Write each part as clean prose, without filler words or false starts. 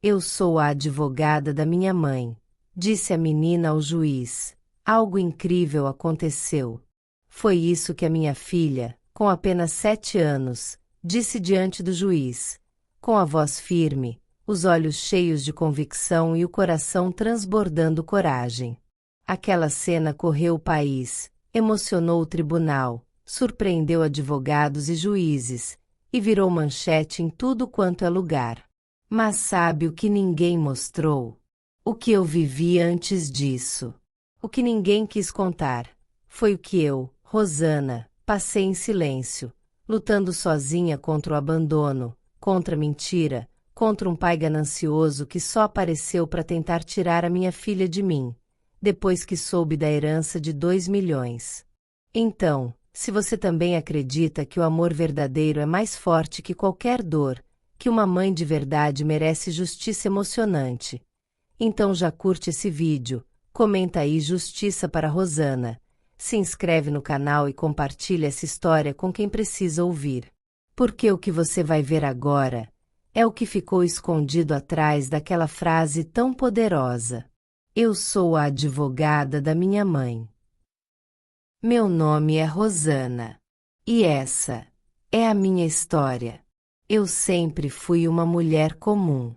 Eu sou a advogada da minha mãe, disse a menina ao juiz. Algo incrível aconteceu. Foi isso que a minha filha, com apenas 7 anos, disse diante do juiz, com a voz firme, os olhos cheios de convicção e o coração transbordando coragem. Aquela cena correu o país, emocionou o tribunal, surpreendeu advogados e juízes, e virou manchete em tudo quanto é lugar. Mas sabe o que ninguém mostrou? O que eu vivi antes disso. O que ninguém quis contar, foi o que eu, Rosana, passei em silêncio, lutando sozinha contra o abandono, contra a mentira, contra um pai ganancioso que só apareceu para tentar tirar a minha filha de mim, depois que soube da herança de 2 milhões. Então, se você também acredita que o amor verdadeiro é mais forte que qualquer dor, que uma mãe de verdade merece justiça emocionante, então já curte esse vídeo, comenta aí Justiça para Rosana, se inscreve no canal e compartilha essa história com quem precisa ouvir. Porque o que você vai ver agora é o que ficou escondido atrás daquela frase tão poderosa. Eu sou a advogada da minha mãe. Meu nome é Rosana. E essa é a minha história. Eu sempre fui uma mulher comum.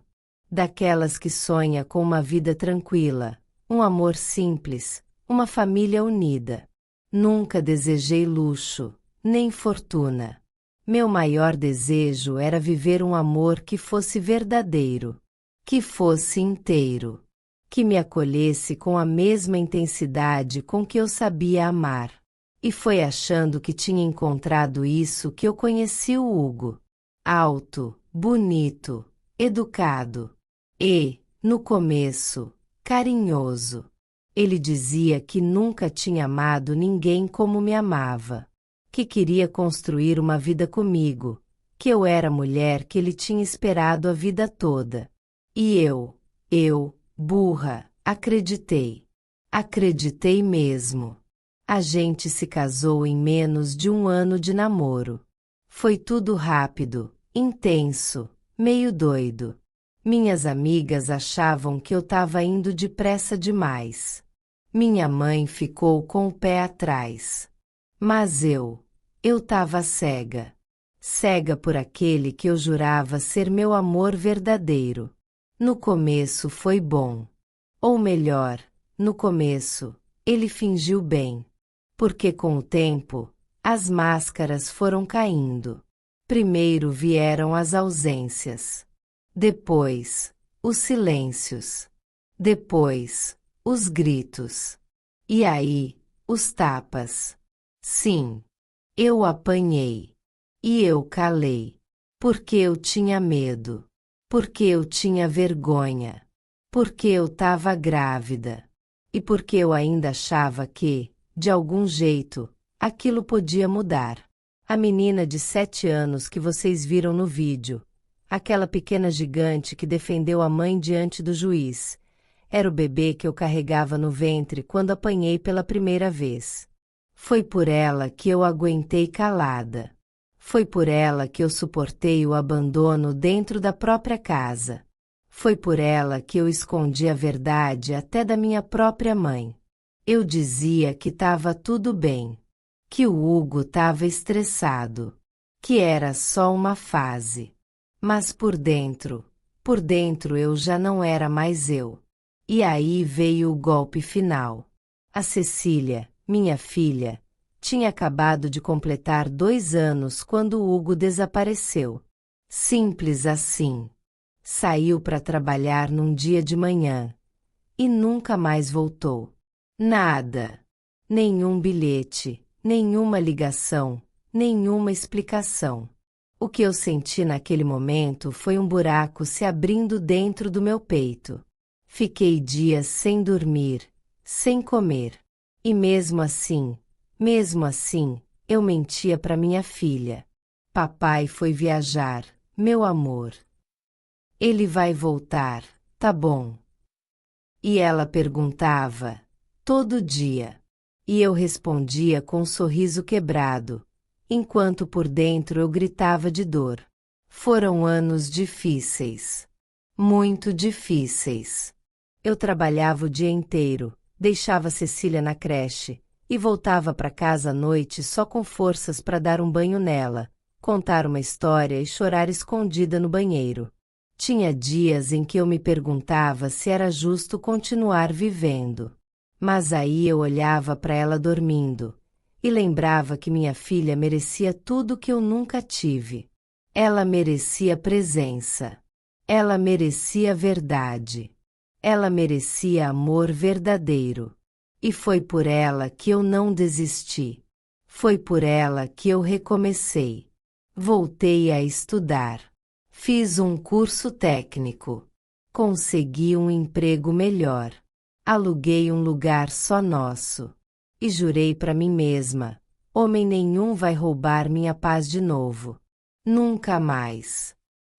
Daquelas que sonha com uma vida tranquila, um amor simples, uma família unida. Nunca desejei luxo, nem fortuna. Meu maior desejo era viver um amor que fosse verdadeiro, que fosse inteiro, que me acolhesse com a mesma intensidade com que eu sabia amar. E foi achando que tinha encontrado isso que eu conheci o Hugo. Alto, bonito, educado e, no começo, carinhoso. Ele dizia que nunca tinha amado ninguém como me amava, que queria construir uma vida comigo, que eu era a mulher que ele tinha esperado a vida toda. E eu, burra, acreditei. Acreditei mesmo. A gente se casou em menos de 1 ano de namoro. Foi tudo rápido, intenso, meio doido. Minhas amigas achavam que eu estava indo depressa demais. Minha mãe ficou com o pé atrás. Mas eu estava cega. Cega por aquele que eu jurava ser meu amor verdadeiro. No começo foi bom. Ou melhor, no começo, ele fingiu bem. Porque com o tempo, as máscaras foram caindo. Primeiro vieram as ausências. Depois, os silêncios. Depois, os gritos. E aí, os tapas. Sim, eu apanhei. E eu calei. Porque eu tinha medo. Porque eu tinha vergonha. Porque eu estava grávida. E porque eu ainda achava que, de algum jeito, aquilo podia mudar. A menina de 7 anos que vocês viram no vídeo, aquela pequena gigante que defendeu a mãe diante do juiz, era o bebê que eu carregava no ventre quando apanhei pela primeira vez. Foi por ela que eu aguentei calada. Foi por ela que eu suportei o abandono dentro da própria casa. Foi por ela que eu escondi a verdade até da minha própria mãe. Eu dizia que estava tudo bem, que o Hugo estava estressado, que era só uma fase. Mas por dentro eu já não era mais eu. E aí veio o golpe final. A Cecília, minha filha, tinha acabado de completar 2 anos quando o Hugo desapareceu. Simples assim. Saiu para trabalhar num dia de manhã e nunca mais voltou. Nada. Nenhum bilhete, nenhuma ligação, nenhuma explicação. O que eu senti naquele momento foi um buraco se abrindo dentro do meu peito. Fiquei dias sem dormir, sem comer. E mesmo assim, eu mentia para minha filha. Papai foi viajar, meu amor. Ele vai voltar, tá bom? E ela perguntava, todo dia. E eu respondia com um sorriso quebrado, enquanto por dentro eu gritava de dor. Foram anos difíceis. muito difíceis. Eu trabalhava o dia inteiro, deixava Cecília na creche e voltava para casa à noite só com forças para dar um banho nela, contar uma história e chorar escondida no banheiro. Tinha dias em que eu me perguntava se era justo continuar vivendo. Mas aí eu olhava para ela dormindo e lembrava que minha filha merecia tudo que eu nunca tive. Ela merecia presença. Ela merecia verdade. Ela merecia amor verdadeiro. E foi por ela que eu não desisti. Foi por ela que eu recomecei. Voltei a estudar. Fiz um curso técnico. Consegui um emprego melhor. Aluguei um lugar só nosso. E jurei para mim mesma: homem nenhum vai roubar minha paz de novo. Nunca mais.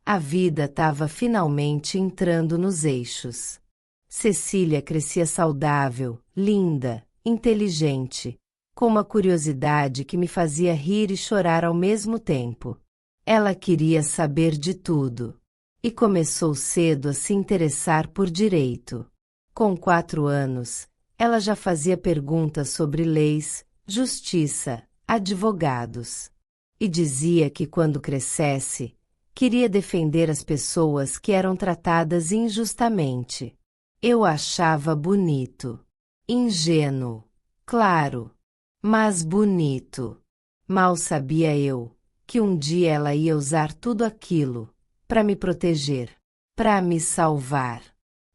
A vida estava finalmente entrando nos eixos. Cecília crescia saudável, linda, inteligente, com uma curiosidade que me fazia rir e chorar ao mesmo tempo. Ela queria saber de tudo. E começou cedo a se interessar por direito. Com 4 anos, ela já fazia perguntas sobre leis, justiça, advogados. E dizia que quando crescesse, queria defender as pessoas que eram tratadas injustamente. Eu achava bonito. Ingênuo. Claro. Mas bonito. Mal sabia eu que um dia ela ia usar tudo aquilo para me proteger, para me salvar.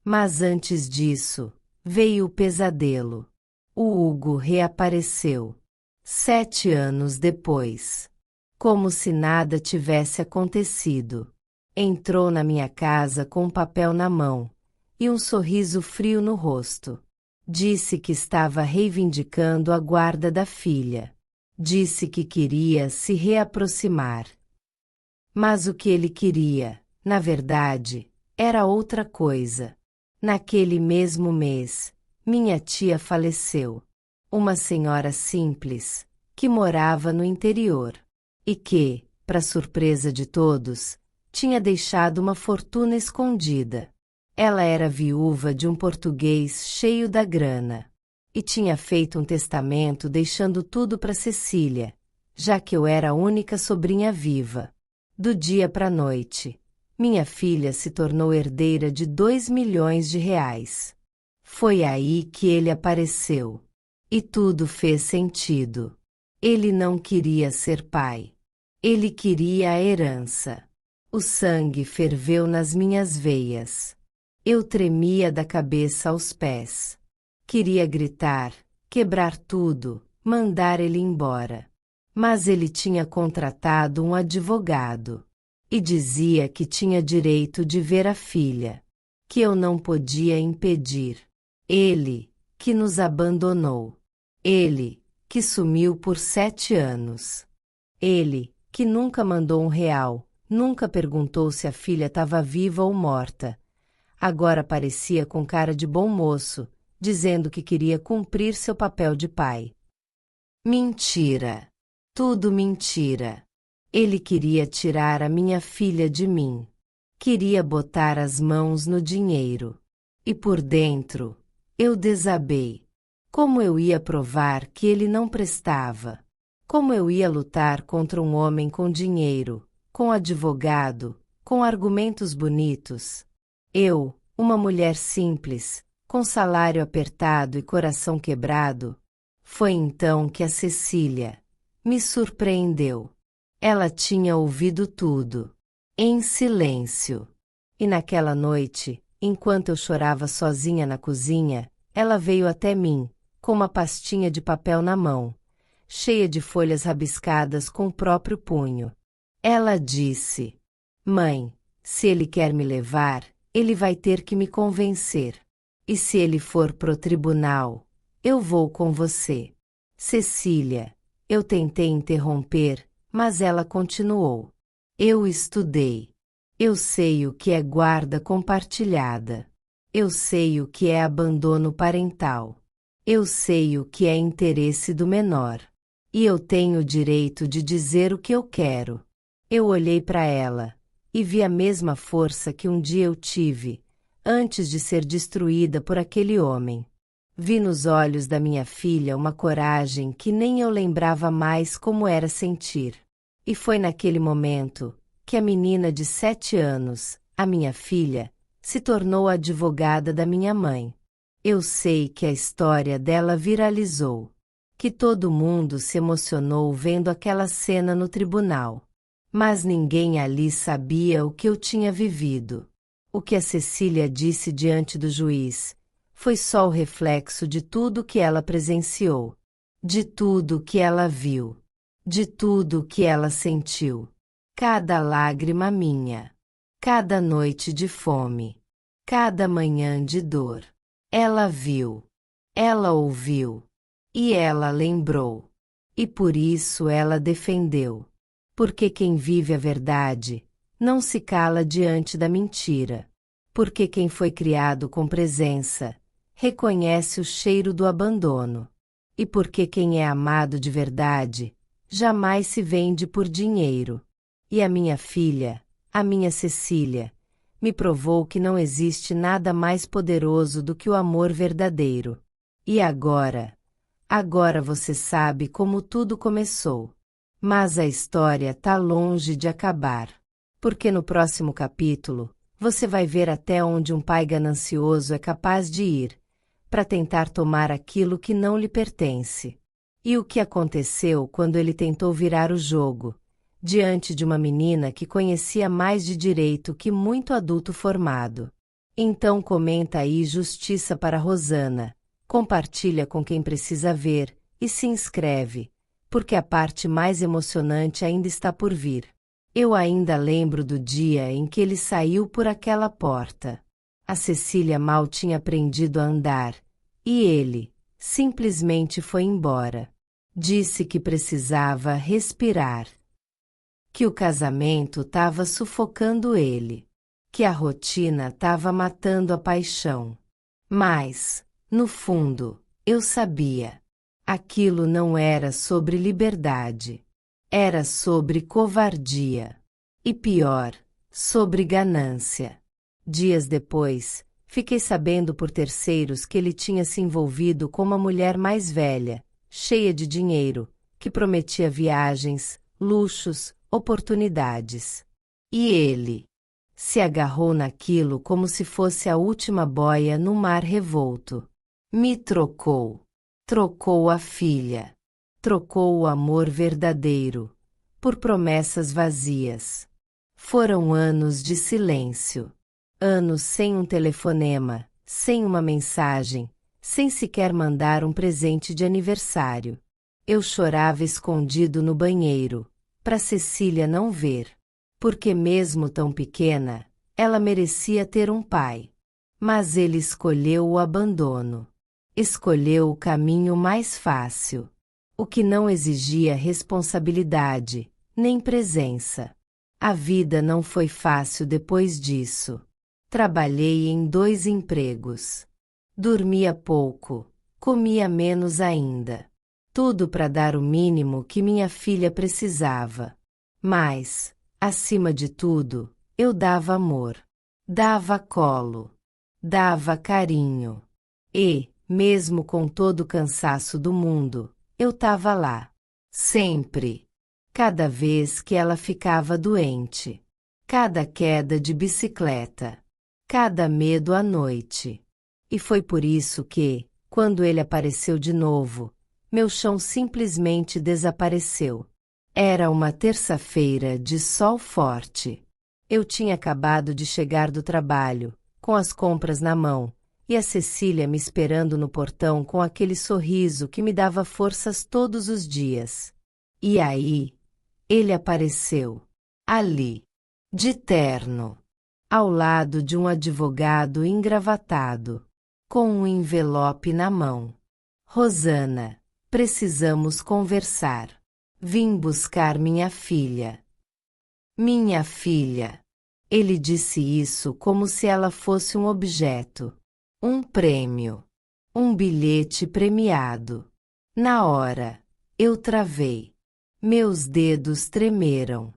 Mas antes disso, veio o pesadelo. O Hugo reapareceu. 7 anos depois. Como se nada tivesse acontecido. Entrou na minha casa com um papel na mão e um sorriso frio no rosto. Disse que estava reivindicando a guarda da filha. Disse que queria se reaproximar. Mas o que ele queria, na verdade, era outra coisa. Naquele mesmo mês, minha tia faleceu. Uma senhora simples, que morava no interior. E que, para surpresa de todos, tinha deixado uma fortuna escondida. Ela era viúva de um português cheio da grana. E tinha feito um testamento deixando tudo para Cecília, já que eu era a única sobrinha viva. Do dia para a noite, minha filha se tornou herdeira de 2 milhões de reais. Foi aí que ele apareceu. E tudo fez sentido. Ele não queria ser pai. Ele queria a herança. O sangue ferveu nas minhas veias. Eu tremia da cabeça aos pés. Queria gritar, quebrar tudo, mandar ele embora. Mas ele tinha contratado um advogado. E dizia que tinha direito de ver a filha. Que eu não podia impedir. Ele, que nos abandonou. Ele, que sumiu por 7 anos. Ele, que nunca mandou R$ 1, nunca perguntou se a filha estava viva ou morta. Agora aparecia com cara de bom moço, dizendo que queria cumprir seu papel de pai. Mentira! Tudo mentira! Ele queria tirar a minha filha de mim. Queria botar as mãos no dinheiro. E por dentro, eu desabei. Como eu ia provar que ele não prestava? Como eu ia lutar contra um homem com dinheiro, com advogado, com argumentos bonitos? Eu, uma mulher simples, com salário apertado e coração quebrado. Foi então que a Cecília me surpreendeu. Ela tinha ouvido tudo, em silêncio. E naquela noite, enquanto eu chorava sozinha na cozinha, ela veio até mim, com uma pastinha de papel na mão, cheia de folhas rabiscadas com o próprio punho. Ela disse: Mãe, se ele quer me levar, ele vai ter que me convencer. E se ele for pro tribunal, eu vou com você. Cecília, eu tentei interromper, mas ela continuou. Eu estudei. Eu sei o que é guarda compartilhada. Eu sei o que é abandono parental. Eu sei o que é interesse do menor. E eu tenho o direito de dizer o que eu quero. Eu olhei para ela, e vi a mesma força que um dia eu tive, antes de ser destruída por aquele homem. Vi nos olhos da minha filha uma coragem que nem eu lembrava mais como era sentir. E foi naquele momento que a menina de 7 anos, a minha filha, se tornou a advogada da minha mãe. Eu sei que a história dela viralizou, que todo mundo se emocionou vendo aquela cena no tribunal. Mas ninguém ali sabia o que eu tinha vivido. O que a Cecília disse diante do juiz foi só o reflexo de tudo que ela presenciou, de tudo que ela viu, de tudo que ela sentiu. Cada lágrima minha, cada noite de fome, cada manhã de dor. Ela viu, ela ouviu, e ela lembrou. E por isso ela defendeu. Porque quem vive a verdade não se cala diante da mentira. Porque quem foi criado com presença reconhece o cheiro do abandono. E porque quem é amado de verdade jamais se vende por dinheiro. E a minha filha, a minha Cecília, me provou que não existe nada mais poderoso do que o amor verdadeiro. E agora você sabe como tudo começou. Mas a história tá longe de acabar. Porque no próximo capítulo, você vai ver até onde um pai ganancioso é capaz de ir, para tentar tomar aquilo que não lhe pertence. E o que aconteceu quando ele tentou virar o jogo, diante de uma menina que conhecia mais de direito que muito adulto formado. Então comenta aí Justiça para Rosana, compartilha com quem precisa ver e se inscreve, porque a parte mais emocionante ainda está por vir. Eu ainda lembro do dia em que ele saiu por aquela porta. A Cecília mal tinha aprendido a andar, e ele simplesmente foi embora. Disse que precisava respirar, que o casamento estava sufocando ele, que a rotina estava matando a paixão. Mas, no fundo, eu sabia. Aquilo não era sobre liberdade. Era sobre covardia. E pior, sobre ganância. Dias depois, fiquei sabendo por terceiros que ele tinha se envolvido com uma mulher mais velha, cheia de dinheiro, que prometia viagens, luxos, oportunidades. E ele se agarrou naquilo como se fosse a última boia no mar revolto. Me trocou. Trocou a filha. Trocou o amor verdadeiro por promessas vazias. Foram anos de silêncio. Anos sem um telefonema, sem uma mensagem, sem sequer mandar um presente de aniversário. Eu chorava escondido no banheiro, para Cecília não ver. Porque mesmo tão pequena, ela merecia ter um pai. Mas ele escolheu o abandono. Escolheu o caminho mais fácil. O que não exigia responsabilidade, nem presença. A vida não foi fácil depois disso. Trabalhei em 2 empregos. Dormia pouco, comia menos ainda. Tudo para dar o mínimo que minha filha precisava. Mas, acima de tudo, eu dava amor. Dava colo. Dava carinho. E, mesmo com todo o cansaço do mundo, eu estava lá. Sempre. Cada vez que ela ficava doente. Cada queda de bicicleta. Cada medo à noite. E foi por isso que, quando ele apareceu de novo, meu chão simplesmente desapareceu. Era uma terça-feira de sol forte. Eu tinha acabado de chegar do trabalho, com as compras na mão, e a Cecília me esperando no portão com aquele sorriso que me dava forças todos os dias. E aí, ele apareceu. Ali. De terno. Ao lado de um advogado engravatado, com um envelope na mão. Rosana, precisamos conversar. Vim buscar minha filha. Minha filha. Ele disse isso como se ela fosse um objeto. Um prêmio. Um bilhete premiado. Na hora, eu travei. Meus dedos tremeram.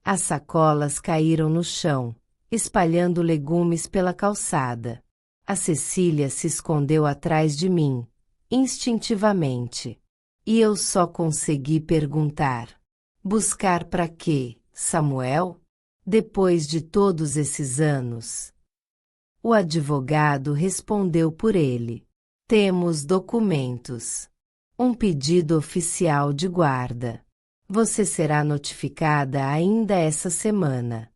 As sacolas caíram no chão, espalhando legumes pela calçada. A Cecília se escondeu atrás de mim, instintivamente. E eu só consegui perguntar: buscar para quê, Samuel? Depois de todos esses anos? O advogado respondeu por ele: temos documentos. Um pedido oficial de guarda. Você será notificada ainda essa semana.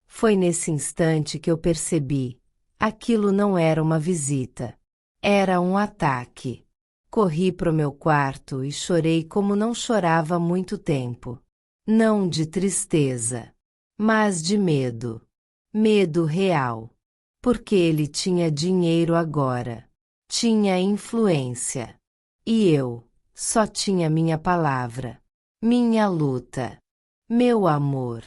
Foi nesse instante que eu percebi: aquilo não era uma visita. Era um ataque. Corri pro meu quarto e chorei como não chorava há muito tempo. Não de tristeza, mas de medo. Medo real. Porque ele tinha dinheiro agora. Tinha influência. E eu só tinha minha palavra. Minha luta. Meu amor.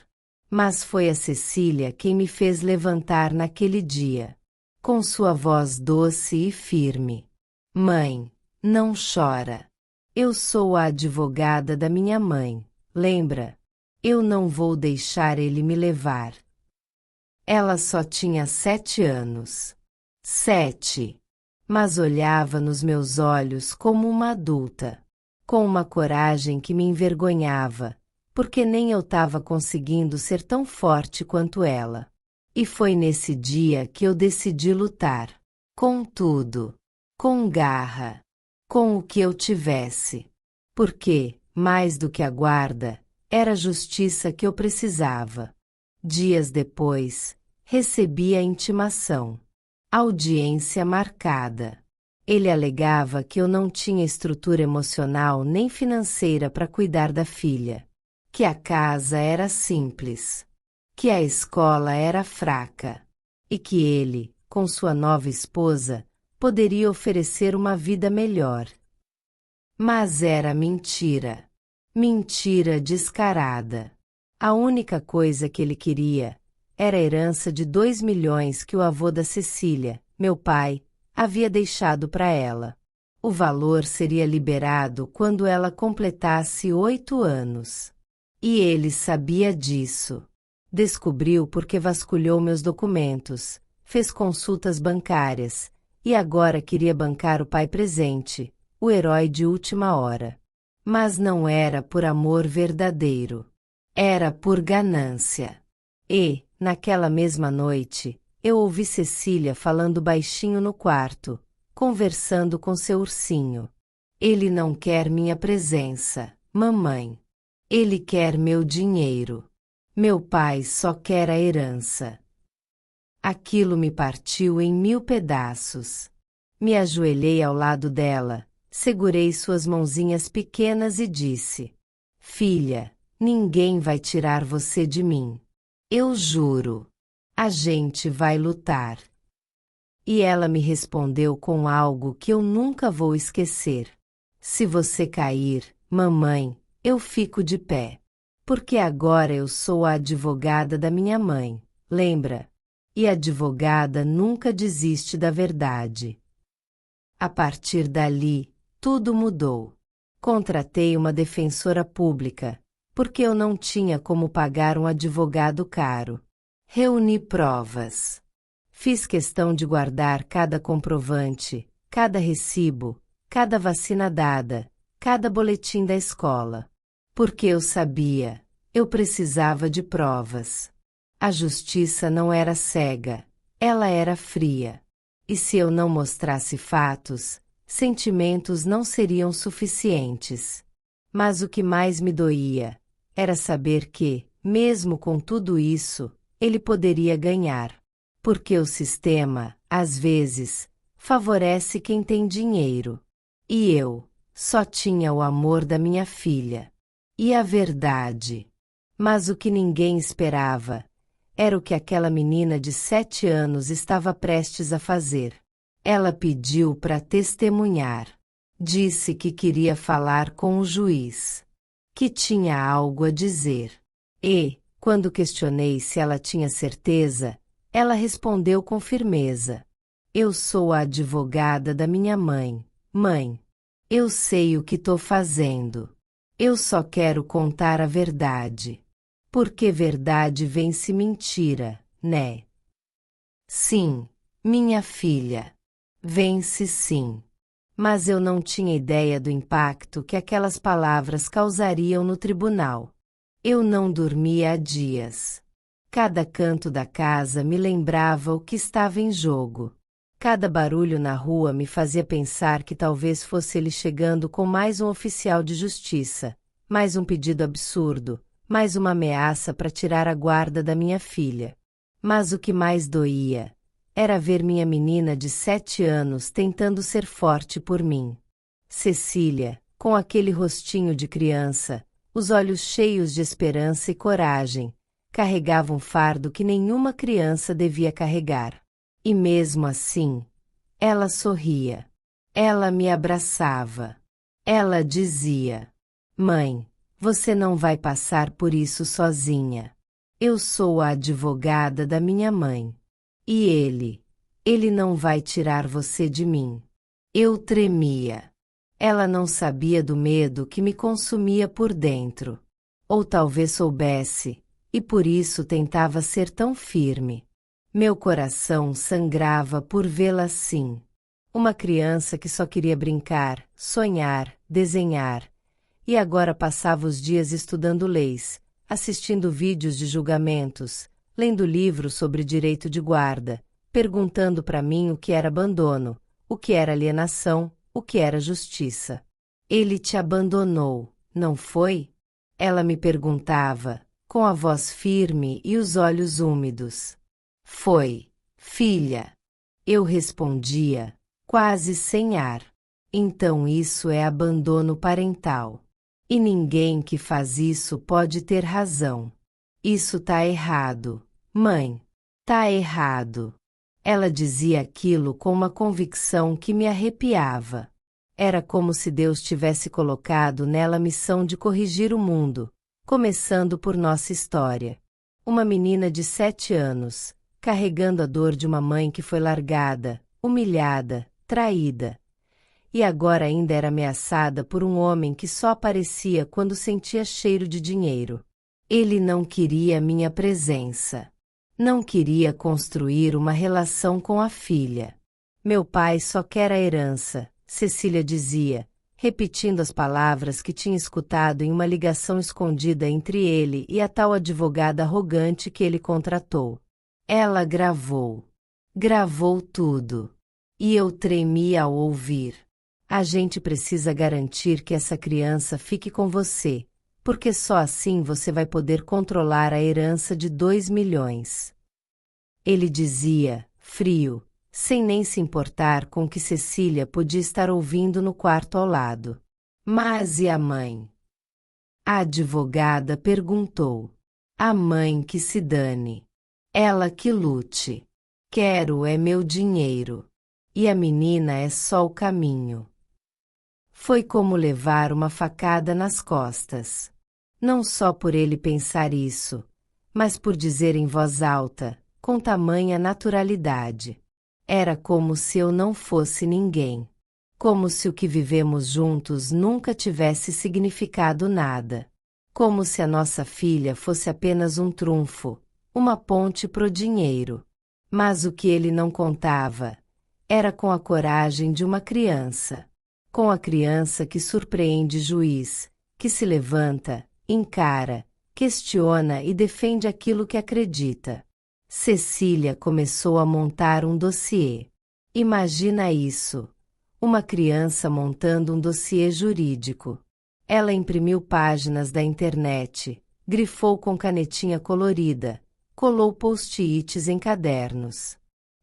Mas foi a Cecília quem me fez levantar naquele dia. Com sua voz doce e firme. Mãe, não chora. Eu sou a advogada da minha mãe, lembra? Eu não vou deixar ele me levar. Ela só tinha 7 anos. 7. Mas olhava nos meus olhos como uma adulta. Com uma coragem que me envergonhava, porque nem eu estava conseguindo ser tão forte quanto ela. E foi nesse dia que eu decidi lutar. Com tudo. Com garra. Com o que eu tivesse. Porque, mais do que a guarda, era a justiça que eu precisava. Dias depois, recebi a intimação. Audiência marcada. Ele alegava que eu não tinha estrutura emocional nem financeira para cuidar da filha. Que a casa era simples. Que a escola era fraca. E que ele, com sua nova esposa, poderia oferecer uma vida melhor. Mas era mentira. Mentira descarada. A única coisa que ele queria era a herança de 2 milhões que o avô da Cecília, meu pai, havia deixado para ela. O valor seria liberado quando ela completasse 8 anos. E ele sabia disso. Descobriu porque vasculhou meus documentos, fez consultas bancárias, e agora queria bancar o pai presente, o herói de última hora. Mas não era por amor verdadeiro. Era por ganância. E, naquela mesma noite, eu ouvi Cecília falando baixinho no quarto, conversando com seu ursinho. Ele não quer minha presença, mamãe. Ele quer meu dinheiro. Meu pai só quer a herança. Aquilo me partiu em 1000 pedaços. Me ajoelhei ao lado dela, segurei suas mãozinhas pequenas e disse: filha, ninguém vai tirar você de mim. Eu juro. A gente vai lutar. E ela me respondeu com algo que eu nunca vou esquecer. Se você cair, mamãe, eu fico de pé. Porque agora eu sou a advogada da minha mãe, lembra? E advogada nunca desiste da verdade. A partir dali, tudo mudou. Contratei uma defensora pública, porque eu não tinha como pagar um advogado caro. Reuni provas. Fiz questão de guardar cada comprovante, cada recibo, cada vacina dada, cada boletim da escola. Porque eu sabia, eu precisava de provas. A justiça não era cega, ela era fria. E se eu não mostrasse fatos, sentimentos não seriam suficientes. Mas o que mais me doía era saber que, mesmo com tudo isso, ele poderia ganhar. Porque o sistema, às vezes, favorece quem tem dinheiro. E eu só tinha o amor da minha filha. E a verdade. Mas o que ninguém esperava era o que aquela menina de 7 anos estava prestes a fazer. Ela pediu para testemunhar. Disse que queria falar com o juiz. Que tinha algo a dizer. E, quando questionei se ela tinha certeza, ela respondeu com firmeza: eu sou a advogada da minha mãe. Mãe, eu sei o que estou fazendo. Eu só quero contar a verdade. Porque verdade vence mentira, né? Sim, minha filha. Vence sim. Mas eu não tinha ideia do impacto que aquelas palavras causariam no tribunal. Eu não dormia há dias. Cada canto da casa me lembrava o que estava em jogo. Cada barulho na rua me fazia pensar que talvez fosse ele chegando com mais um oficial de justiça, mais um pedido absurdo, mais uma ameaça para tirar a guarda da minha filha. Mas o que mais doía era ver minha menina de 7 anos tentando ser forte por mim. Cecília, com aquele rostinho de criança, os olhos cheios de esperança e coragem, carregava um fardo que nenhuma criança devia carregar. E mesmo assim, ela sorria. Ela me abraçava. Ela dizia: Mãe, você não vai passar por isso sozinha. Eu sou a advogada da minha mãe. E ele não vai tirar você de mim. Eu tremia. Ela não sabia do medo que me consumia por dentro. Ou talvez soubesse, e por isso tentava ser tão firme. Meu coração sangrava por vê-la assim. Uma criança que só queria brincar, sonhar, desenhar. E agora passava os dias estudando leis, assistindo vídeos de julgamentos, lendo livros sobre direito de guarda, perguntando para mim o que era abandono, o que era alienação, o que era justiça. Ele te abandonou, não foi? Ela me perguntava, com a voz firme e os olhos úmidos. Foi, filha. Eu respondia, quase sem ar. Então isso é abandono parental. E ninguém que faz isso pode ter razão. Isso tá errado, mãe. Tá errado. Ela dizia aquilo com uma convicção que me arrepiava. Era como se Deus tivesse colocado nela a missão de corrigir o mundo, começando por nossa história. Uma menina de 7 anos, carregando a dor de uma mãe que foi largada, humilhada, traída. E agora ainda era ameaçada por um homem que só aparecia quando sentia cheiro de dinheiro. Ele não queria minha presença. Não queria construir uma relação com a filha. Meu pai só quer a herança, Cecília dizia, repetindo as palavras que tinha escutado em uma ligação escondida entre ele e a tal advogada arrogante que ele contratou. Ela gravou. Gravou tudo. E eu tremia ao ouvir. A gente precisa garantir que essa criança fique com você, porque só assim você vai poder controlar a herança de 2 milhões. Ele dizia, frio, sem nem se importar com o que Cecília podia estar ouvindo no quarto ao lado. Mas e a mãe? A advogada perguntou. A mãe que se dane. Ela que lute. Quero é meu dinheiro. E a menina é só o caminho. Foi como levar uma facada nas costas. Não só por ele pensar isso, mas por dizer em voz alta, com tamanha naturalidade. Era como se eu não fosse ninguém. Como se o que vivemos juntos nunca tivesse significado nada. Como se a nossa filha fosse apenas um trunfo, uma ponte pro dinheiro. Mas o que ele não contava era com a coragem de uma criança. Com a criança que surpreende juiz, que se levanta, encara, questiona e defende aquilo que acredita. Cecília começou a montar um dossiê. Imagina isso. Uma criança montando um dossiê jurídico. Ela imprimiu páginas da internet, grifou com canetinha colorida, colou post-its em cadernos.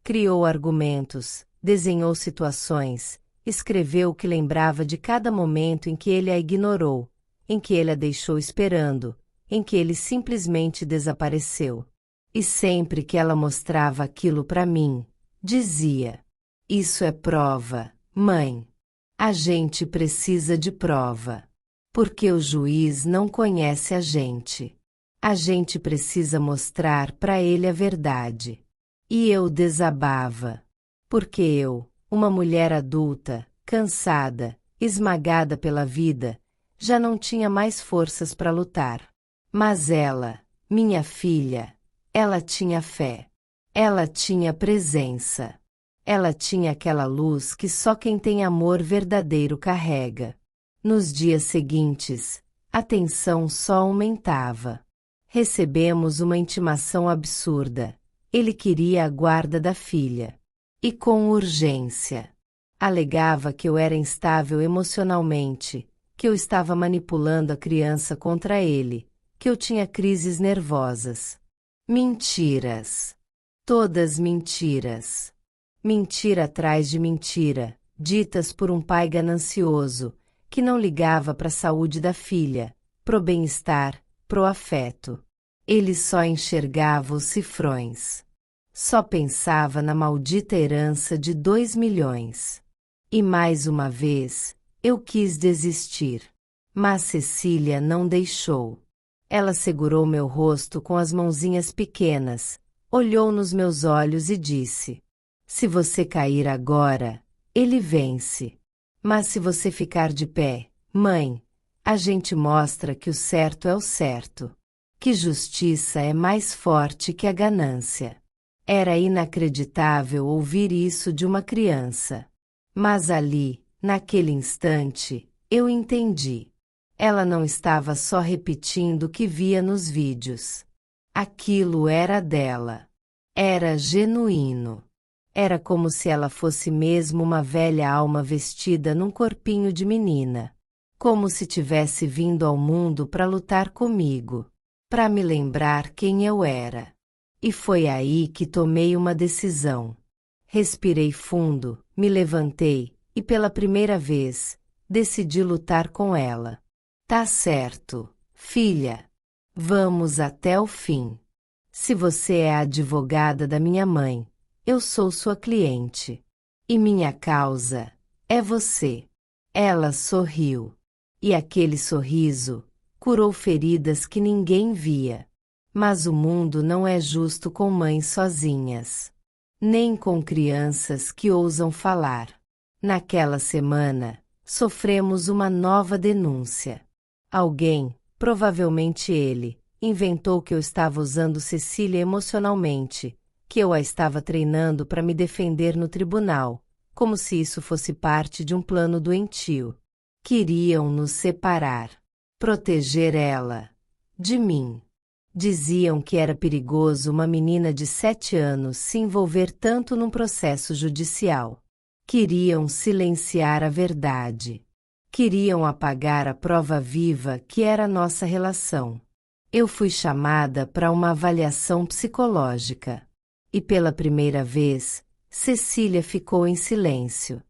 Criou argumentos, desenhou situações, escreveu o que lembrava de cada momento em que ele a ignorou, em que ele a deixou esperando, em que ele simplesmente desapareceu. E sempre que ela mostrava aquilo para mim, dizia: Isso é prova, mãe. A gente precisa de prova. Porque o juiz não conhece a gente. A gente precisa mostrar para ele a verdade. E eu desabava. Porque eu, uma mulher adulta, cansada, esmagada pela vida, já não tinha mais forças para lutar. Mas ela, Minha filha, ela tinha fé. Ela tinha presença. Ela tinha aquela luz que só quem tem amor verdadeiro carrega. Nos dias seguintes, a tensão só aumentava. Recebemos uma intimação absurda. Ele queria a guarda da filha. E com urgência. Alegava que eu era instável emocionalmente, que eu estava manipulando a criança contra ele, que eu tinha crises nervosas. Mentiras. Todas mentiras. Mentira atrás de mentira, ditas por um pai ganancioso, que não ligava para a saúde da filha, pro bem-estar, pro afeto. Ele só enxergava os cifrões. Só pensava na maldita herança de 2 milhões. E mais uma vez, eu quis desistir. Mas Cecília não deixou. Ela segurou meu rosto com as mãozinhas pequenas, olhou nos meus olhos e disse: se você cair agora, ele vence. Mas se você ficar de pé, mãe, a gente mostra que o certo é o certo. Que justiça é mais forte que a ganância. Era inacreditável ouvir isso de uma criança. Mas ali, naquele instante, eu entendi. Ela não estava só repetindo o que via nos vídeos. Aquilo era dela. Era genuíno. Era como se ela fosse mesmo uma velha alma vestida num corpinho de menina. Como se tivesse vindo ao mundo para lutar comigo. Para me lembrar quem eu era. E foi aí que tomei uma decisão. Respirei fundo, me levantei, e pela primeira vez, decidi lutar com ela. Tá certo, filha. Vamos até o fim. Se você é a advogada da minha mãe, eu sou sua cliente. E minha causa é você. Ela sorriu. E aquele sorriso curou feridas que ninguém via. Mas o mundo não é justo com mães sozinhas. Nem com crianças que ousam falar. Naquela semana, sofremos uma nova denúncia. Alguém, provavelmente ele, inventou que eu estava usando Cecília emocionalmente, que eu a estava treinando para me defender no tribunal, como se isso fosse parte de um plano doentio. Queriam nos separar. Proteger ela. De mim. Diziam que era perigoso uma menina de 7 anos se envolver tanto num processo judicial. Queriam silenciar a verdade. Queriam apagar a prova viva que era a nossa relação. Eu fui chamada para uma avaliação psicológica. E pela primeira vez, Cecília ficou em silêncio.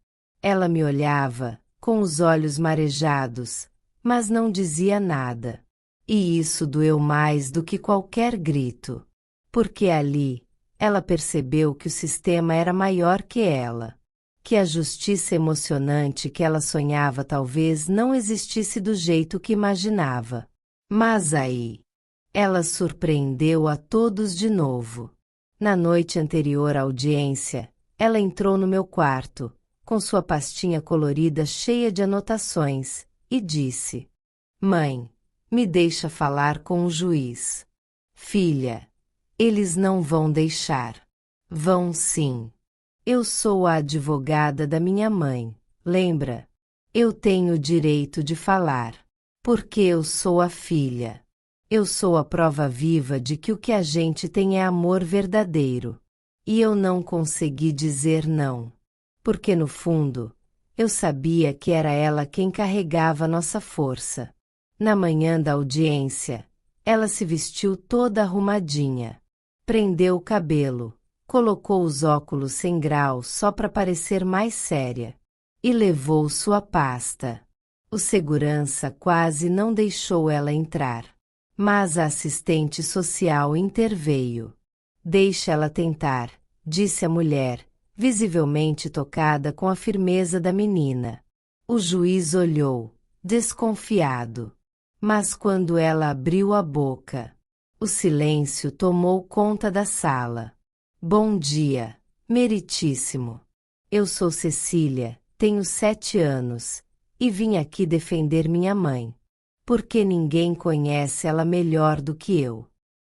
Ela me olhava, com os olhos marejados, mas não dizia nada. E isso doeu mais do que qualquer grito. Porque ali, ela percebeu que o sistema era maior que ela. Que a justiça emocionante que ela sonhava talvez não existisse do jeito que imaginava. Mas aí, ela surpreendeu a todos de novo. Na noite anterior à audiência, ela entrou no meu quarto, com sua pastinha colorida cheia de anotações, e disse: Mãe, me deixa falar com o juiz. Filha, eles não vão deixar. Vão sim. Eu sou a advogada da minha mãe, lembra? Eu tenho o direito de falar. Porque eu sou a filha. Eu sou a prova viva de que o que a gente tem é amor verdadeiro. E eu não consegui dizer não. Porque no fundo, eu sabia que era ela quem carregava nossa força. Na manhã da audiência, ela se vestiu toda arrumadinha. Prendeu o cabelo. Colocou os óculos sem grau só para parecer mais séria. E levou sua pasta. O segurança quase não deixou ela entrar. Mas a assistente social interveio. Deixa ela tentar, disse a mulher, visivelmente tocada com a firmeza da menina. O juiz olhou, desconfiado. Mas quando ela abriu a boca, o silêncio tomou conta da sala. Bom dia, meritíssimo. Eu sou Cecília, tenho 7 anos, e vim aqui defender minha mãe. Porque ninguém conhece ela melhor do que eu.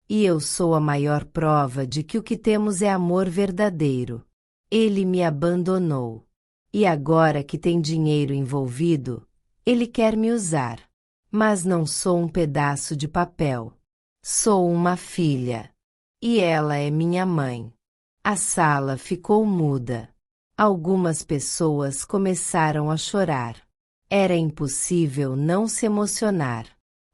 E eu sou a maior prova de que o que temos é amor verdadeiro. Ele me abandonou. E agora que tem dinheiro envolvido, ele quer me usar. Mas não sou um pedaço de papel. Sou uma filha. E ela é minha mãe. A sala ficou muda. Algumas pessoas começaram a chorar. Era impossível não se emocionar.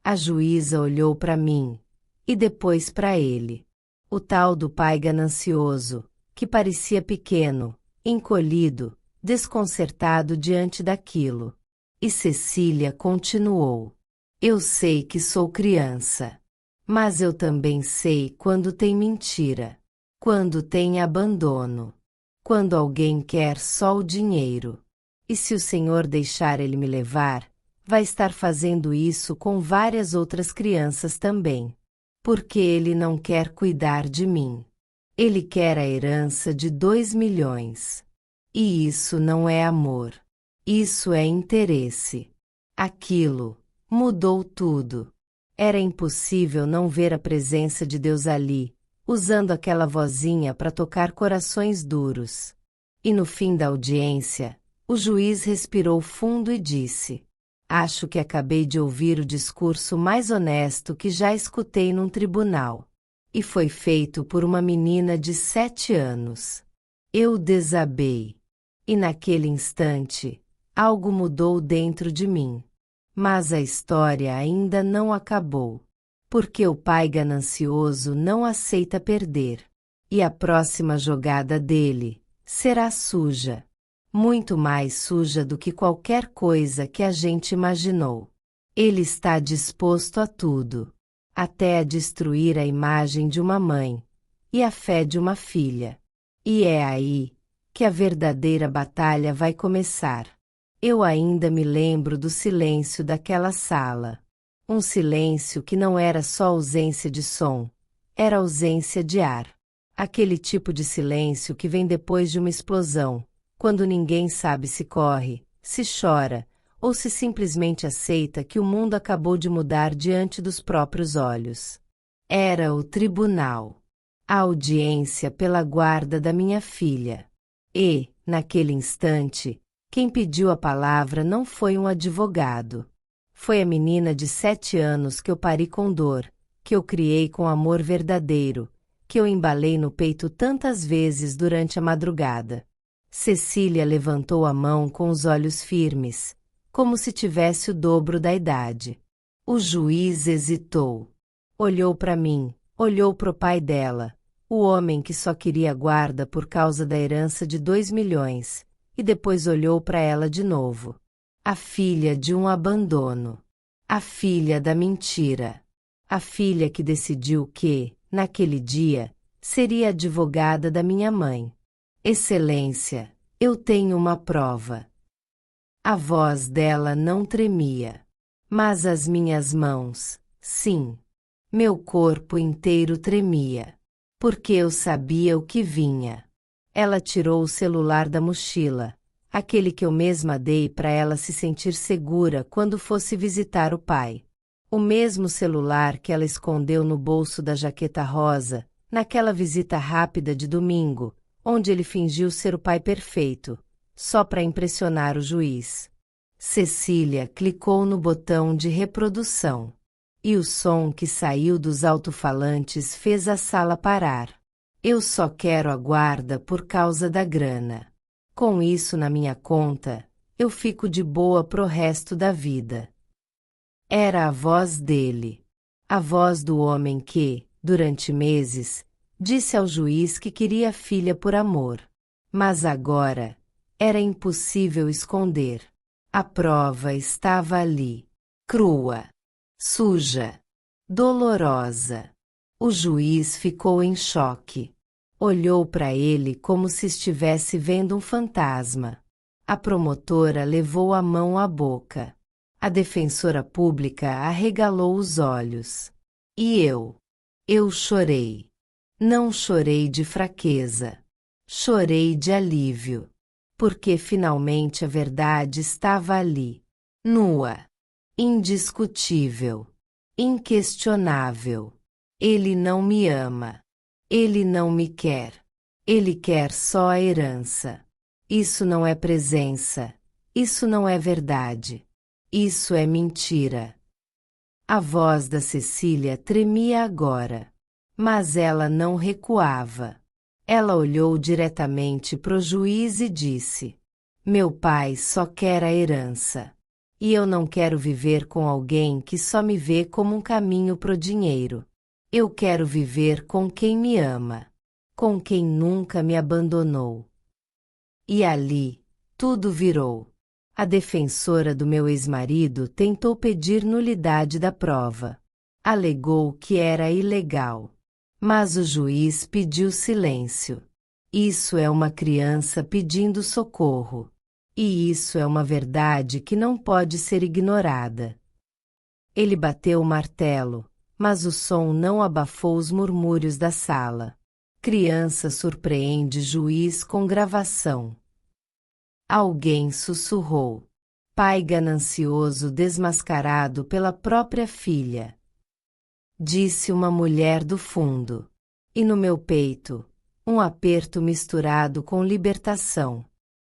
A juíza olhou para mim, e depois para ele. O tal do pai ganancioso, que parecia pequeno, encolhido, desconcertado diante daquilo. E Cecília continuou. Eu sei que sou criança. Mas eu também sei quando tem mentira. Quando tem abandono. Quando alguém quer só o dinheiro. E se o Senhor deixar ele me levar, vai estar fazendo isso com várias outras crianças também. Porque ele não quer cuidar de mim. Ele quer a herança de 2 milhões. E isso não é amor. Isso é interesse. Aquilo mudou tudo. Era impossível não ver a presença de Deus ali, usando aquela vozinha para tocar corações duros. E no fim da audiência, o juiz respirou fundo e disse: Acho que acabei de ouvir o discurso mais honesto que já escutei num tribunal. E foi feito por uma menina de 7 anos. Eu desabei. E naquele instante, algo mudou dentro de mim. Mas a história ainda não acabou. Porque o pai ganancioso não aceita perder. E a próxima jogada dele será suja. Muito mais suja do que qualquer coisa que a gente imaginou. Ele está disposto a tudo. Até a destruir a imagem de uma mãe. E a fé de uma filha. E é aí que a verdadeira batalha vai começar. Eu ainda me lembro do silêncio daquela sala. Um silêncio que não era só ausência de som, era ausência de ar. Aquele tipo de silêncio que vem depois de uma explosão, quando ninguém sabe se corre, se chora, ou se simplesmente aceita que o mundo acabou de mudar diante dos próprios olhos. Era o tribunal. A audiência pela guarda da minha filha. E, naquele instante, quem pediu a palavra não foi um advogado. Foi a menina de 7 anos que eu pari com dor, que eu criei com amor verdadeiro, que eu embalei no peito tantas vezes durante a madrugada. Cecília levantou a mão com os olhos firmes, como se tivesse o dobro da idade. O juiz hesitou. Olhou para mim, olhou para o pai dela, o homem que só queria guarda por causa da herança de 2 milhões, e depois olhou para ela de novo. A filha de um abandono. A filha da mentira. A filha que decidiu que, naquele dia, seria advogada da minha mãe. Excelência, eu tenho uma prova. A voz dela não tremia. Mas as minhas mãos, sim. Meu corpo inteiro tremia. Porque eu sabia o que vinha. Ela tirou o celular da mochila, aquele que eu mesma dei para ela se sentir segura quando fosse visitar o pai. O mesmo celular que ela escondeu no bolso da jaqueta rosa, naquela visita rápida de domingo, onde ele fingiu ser o pai perfeito, só para impressionar o juiz. Cecília clicou no botão de reprodução. E o som que saiu dos alto-falantes fez a sala parar. Eu só quero a guarda por causa da grana. Com isso na minha conta, eu fico de boa pro resto da vida. Era a voz dele. A voz do homem que, durante meses, disse ao juiz que queria a filha por amor. Mas agora, era impossível esconder. A prova estava ali. Crua. Suja. Dolorosa. O juiz ficou em choque. Olhou para ele como se estivesse vendo um fantasma. A promotora levou a mão à boca. A defensora pública arregalou os olhos. E eu? Eu chorei. Não chorei de fraqueza. Chorei de alívio. Porque finalmente a verdade estava ali. Nua. Indiscutível. Inquestionável. Ele não me ama. Ele não me quer. Ele quer só a herança. Isso não é presença. Isso não é verdade. Isso é mentira. A voz da Cecília tremia agora. Mas ela não recuava. Ela olhou diretamente pro juiz e disse: Meu pai só quer a herança. E eu não quero viver com alguém que só me vê como um caminho pro dinheiro. Eu quero viver com quem me ama. Com quem nunca me abandonou. E ali, tudo virou. A defensora do meu ex-marido tentou pedir nulidade da prova. Alegou que era ilegal. Mas o juiz pediu silêncio. Isso é uma criança pedindo socorro. E isso é uma verdade que não pode ser ignorada. Ele bateu o martelo, mas o som não abafou os murmúrios da sala. Criança surpreende juiz com gravação. Alguém sussurrou. Pai ganancioso desmascarado pela própria filha. Disse uma mulher do fundo. E no meu peito, um aperto misturado com libertação.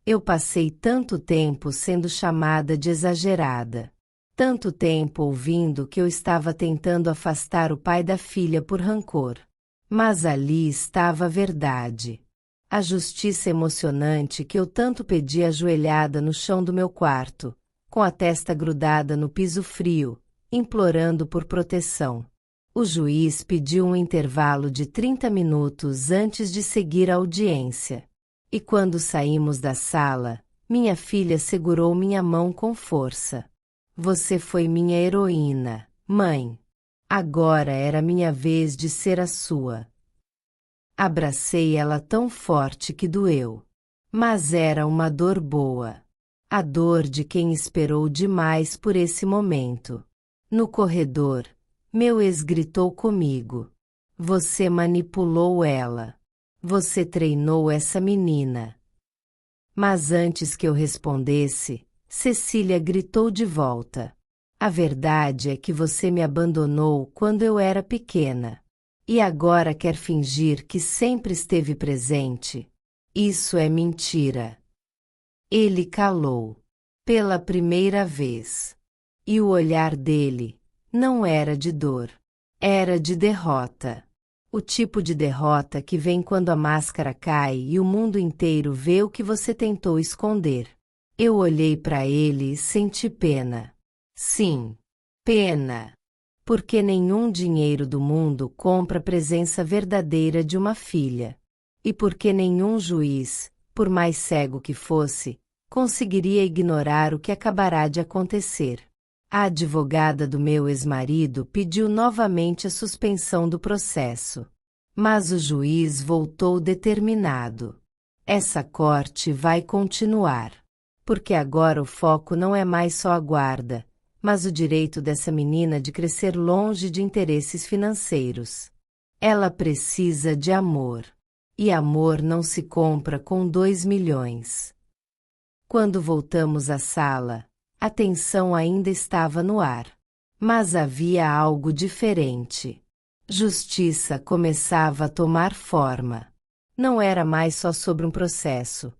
Eu passei tanto tempo sendo chamada de exagerada. Tanto tempo ouvindo que eu estava tentando afastar o pai da filha por rancor. Mas ali estava a verdade. A justiça emocionante que eu tanto pedi ajoelhada no chão do meu quarto, com a testa grudada no piso frio, implorando por proteção. O juiz pediu um intervalo de 30 minutos antes de seguir a audiência. E quando saímos da sala, minha filha segurou minha mão com força. Você foi minha heroína, mãe. Agora era minha vez de ser a sua. Abracei ela tão forte que doeu. Mas era uma dor boa. A dor de quem esperou demais por esse momento. No corredor, meu ex gritou comigo. Você manipulou ela. Você treinou essa menina. Mas antes que eu respondesse, Cecília gritou de volta. A verdade é que você me abandonou quando eu era pequena. E agora quer fingir que sempre esteve presente. Isso é mentira. Ele calou. Pela primeira vez. E o olhar dele não era de dor. Era de derrota. O tipo de derrota que vem quando a máscara cai e o mundo inteiro vê o que você tentou esconder. Eu olhei para ele e senti pena. Sim, pena. Porque nenhum dinheiro do mundo compra a presença verdadeira de uma filha. E porque nenhum juiz, por mais cego que fosse, conseguiria ignorar o que acabará de acontecer. A advogada do meu ex-marido pediu novamente a suspensão do processo. Mas o juiz voltou determinado. Essa corte vai continuar. Porque agora o foco não é mais só a guarda, mas o direito dessa menina de crescer longe de interesses financeiros. Ela precisa de amor. E amor não se compra com 2 milhões. Quando voltamos à sala, a tensão ainda estava no ar. Mas havia algo diferente. Justiça começava a tomar forma. Não era mais só sobre um processo.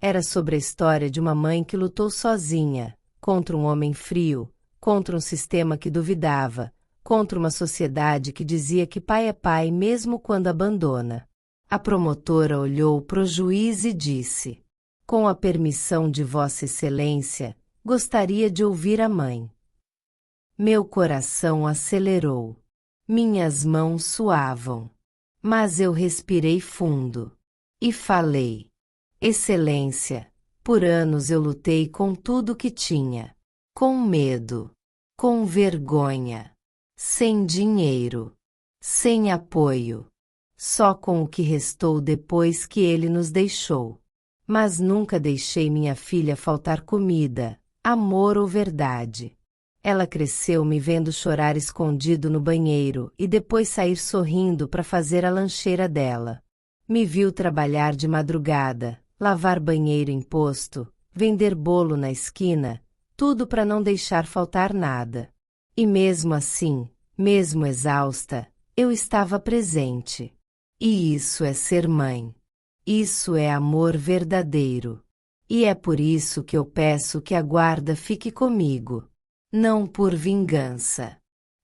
Era sobre a história de uma mãe que lutou sozinha, contra um homem frio, contra um sistema que duvidava, contra uma sociedade que dizia que pai é pai mesmo quando abandona. A promotora olhou pro juiz e disse: Com a permissão de Vossa Excelência, gostaria de ouvir a mãe. Meu coração acelerou. Minhas mãos suavam. Mas eu respirei fundo. E falei: Excelência, por anos eu lutei com tudo que tinha. Com medo. Com vergonha. Sem dinheiro. Sem apoio. Só com o que restou depois que ele nos deixou. Mas nunca deixei minha filha faltar comida, amor ou verdade. Ela cresceu me vendo chorar escondido no banheiro e depois sair sorrindo para fazer a lancheira dela. Me viu trabalhar de madrugada, lavar banheiro em posto, vender bolo na esquina, tudo para não deixar faltar nada. E mesmo assim, mesmo exausta, Eu estava presente. E isso é ser mãe. Isso é amor verdadeiro. E é por isso que eu peço que a guarda fique comigo. Não por vingança.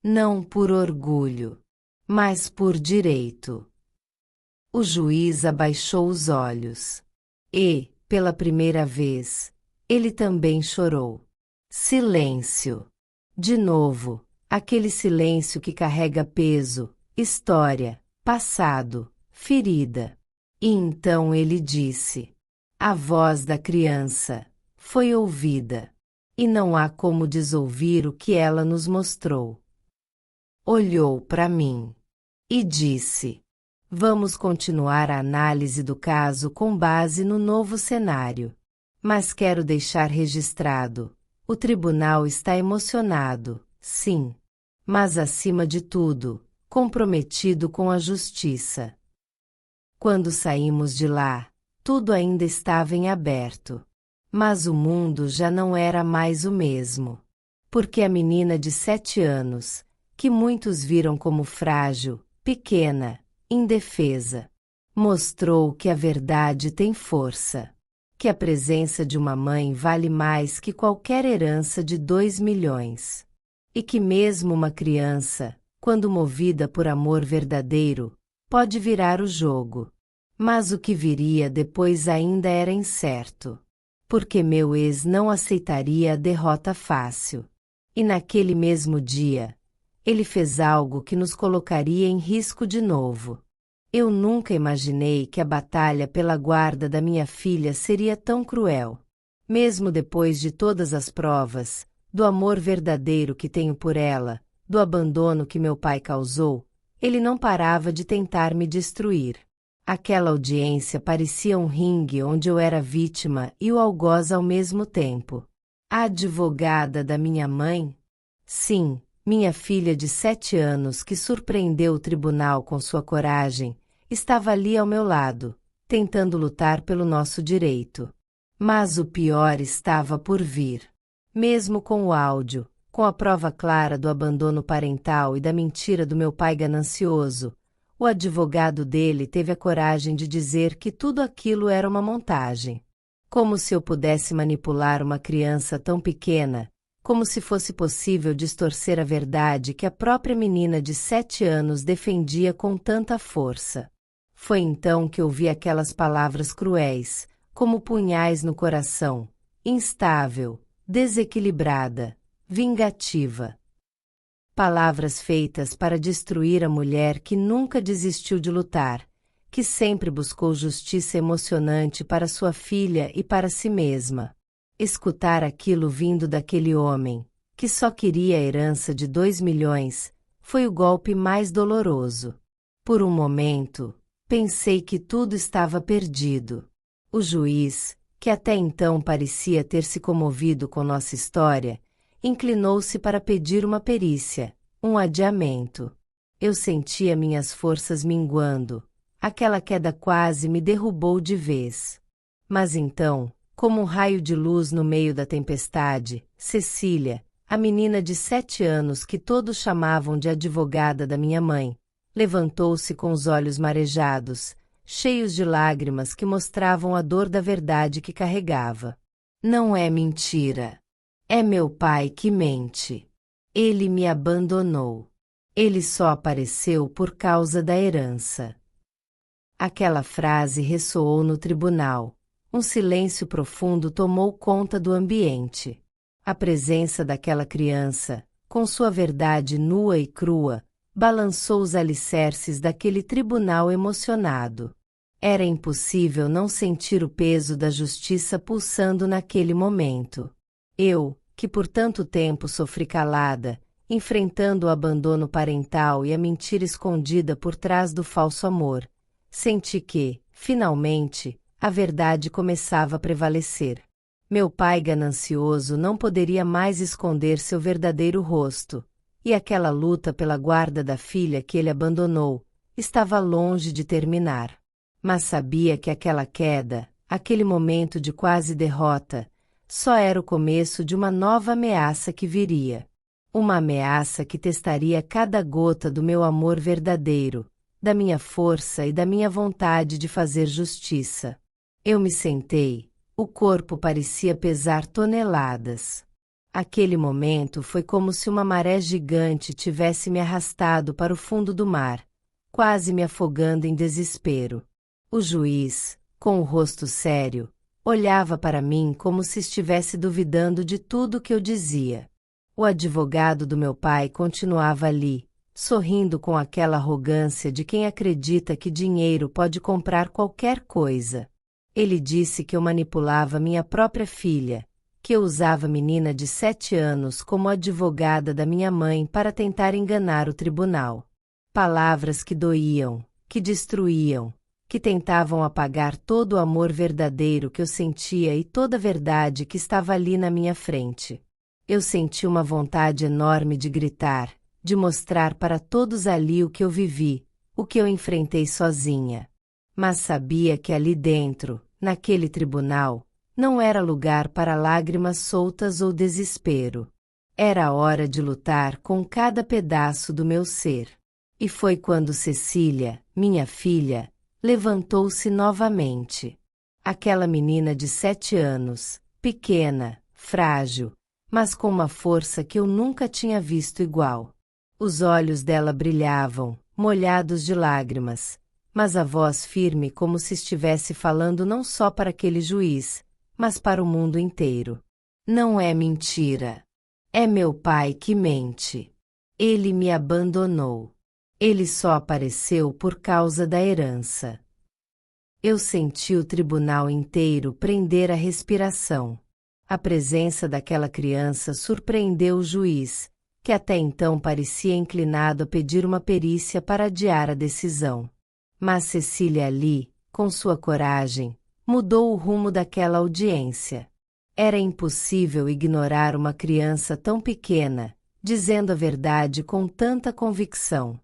Não por orgulho. Mas por direito. O juiz abaixou os olhos. E, pela primeira vez, ele também chorou. Silêncio. De novo, aquele silêncio que carrega peso, história, passado, ferida. E então ele disse: a voz da criança foi ouvida. E não há como desouvir o que ela nos mostrou. Olhou para mim e disse: vamos continuar a análise do caso com base no novo cenário. Mas quero deixar registrado: o tribunal está emocionado, sim. Mas acima de tudo, comprometido com a justiça. Quando saímos de lá, tudo ainda estava em aberto. Mas o mundo já não era mais o mesmo. Porque a menina de 7 anos, que muitos viram como frágil, pequena, indefesa, mostrou que a verdade tem força. Que a presença de uma mãe vale mais que qualquer herança de 2 milhões. E que mesmo uma criança, quando movida por amor verdadeiro, pode virar o jogo. Mas o que viria depois ainda era incerto. Porque meu ex não aceitaria a derrota fácil. E naquele mesmo dia, ele fez algo que nos colocaria em risco de novo. Eu nunca imaginei que a batalha pela guarda da minha filha seria tão cruel. Mesmo depois de todas as provas, do amor verdadeiro que tenho por ela, do abandono que meu pai causou, ele não parava de tentar me destruir. Aquela audiência parecia um ringue onde eu era vítima e o algoz ao mesmo tempo. A advogada da minha mãe? Sim, minha filha de 7 anos que surpreendeu o tribunal com sua coragem, estava ali ao meu lado, tentando lutar pelo nosso direito. Mas o pior estava por vir. Mesmo com o áudio, com a prova clara do abandono parental e da mentira do meu pai ganancioso, o advogado dele teve a coragem de dizer que tudo aquilo era uma montagem. Como se eu pudesse manipular uma criança tão pequena, como se fosse possível distorcer a verdade que a própria menina de 7 anos defendia com tanta força. Foi então que ouvi aquelas palavras cruéis, como punhais no coração: instável, desequilibrada, vingativa. Palavras feitas para destruir a mulher que nunca desistiu de lutar, que sempre buscou justiça emocionante para sua filha e para si mesma. Escutar aquilo vindo daquele homem, que só queria a herança de 2 milhões, foi o golpe mais doloroso. Por um momento, pensei que tudo estava perdido. O juiz, que até então parecia ter se comovido com nossa história, inclinou-se para pedir uma perícia, um adiamento. Eu sentia minhas forças minguando. Aquela queda quase me derrubou de vez. Mas então, como um raio de luz no meio da tempestade, Cecília, a menina de 7 anos que todos chamavam de advogada da minha mãe, levantou-se com os olhos marejados, cheios de lágrimas que mostravam a dor da verdade que carregava. Não é mentira. É meu pai que mente. Ele me abandonou. Ele só apareceu por causa da herança. Aquela frase ressoou no tribunal. Um silêncio profundo tomou conta do ambiente. A presença daquela criança, com sua verdade nua e crua, balançou os alicerces daquele tribunal emocionado. Era impossível não sentir o peso da justiça pulsando naquele momento. Eu, que por tanto tempo sofri calada, enfrentando o abandono parental e a mentira escondida por trás do falso amor, senti que, finalmente, a verdade começava a prevalecer. Meu pai ganancioso não poderia mais esconder seu verdadeiro rosto, e aquela luta pela guarda da filha que ele abandonou, estava longe de terminar. Mas sabia que aquela queda, aquele momento de quase derrota, só era o começo de uma nova ameaça que viria. Uma ameaça que testaria cada gota do meu amor verdadeiro, da minha força e da minha vontade de fazer justiça. Eu me sentei, o corpo parecia pesar toneladas. Aquele momento foi como se uma maré gigante tivesse me arrastado para o fundo do mar, quase me afogando em desespero. O juiz, com o rosto sério, olhava para mim como se estivesse duvidando de tudo o que eu dizia. O advogado do meu pai continuava ali, sorrindo com aquela arrogância de quem acredita que dinheiro pode comprar qualquer coisa. Ele disse que eu manipulava minha própria filha, que eu usava a menina de 7 anos como advogada da minha mãe para tentar enganar o tribunal. Palavras que doíam, que destruíam, que tentavam apagar todo o amor verdadeiro que eu sentia e toda a verdade que estava ali na minha frente. Eu senti uma vontade enorme de gritar, de mostrar para todos ali o que eu vivi, o que eu enfrentei sozinha. Mas sabia que ali dentro, naquele tribunal, não era lugar para lágrimas soltas ou desespero. Era hora de lutar com cada pedaço do meu ser. E foi quando Cecília, minha filha, levantou-se novamente. Aquela menina de 7 anos, pequena, frágil, mas com uma força que eu nunca tinha visto igual. Os olhos dela brilhavam, molhados de lágrimas, mas a voz firme como se estivesse falando não só para aquele juiz, mas para o mundo inteiro. Não é mentira. É meu pai que mente. Ele me abandonou. Ele só apareceu por causa da herança. Eu senti o tribunal inteiro prender a respiração. A presença daquela criança surpreendeu o juiz, que até então parecia inclinado a pedir uma perícia para adiar a decisão. Mas Cecília ali, com sua coragem, mudou o rumo daquela audiência. Era impossível ignorar uma criança tão pequena, dizendo a verdade com tanta convicção.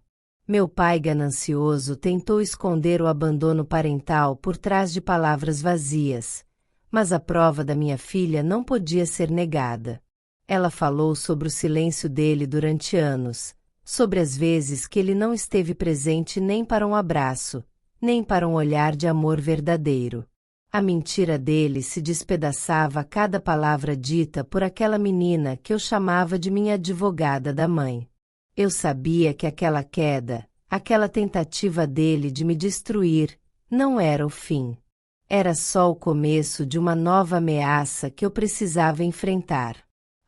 Meu pai ganancioso tentou esconder o abandono parental por trás de palavras vazias, mas a prova da minha filha não podia ser negada. Ela falou sobre o silêncio dele durante anos, sobre as vezes que ele não esteve presente nem para um abraço, nem para um olhar de amor verdadeiro. A mentira dele se despedaçava a cada palavra dita por aquela menina que eu chamava de minha advogada da mãe. Eu sabia que aquela queda, aquela tentativa dele de me destruir, não era o fim. Era só o começo de uma nova ameaça que eu precisava enfrentar.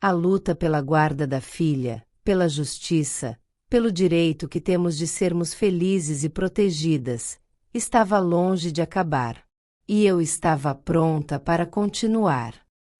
A luta pela guarda da filha, pela justiça, pelo direito que temos de sermos felizes e protegidas, estava longe de acabar. E eu estava pronta para continuar.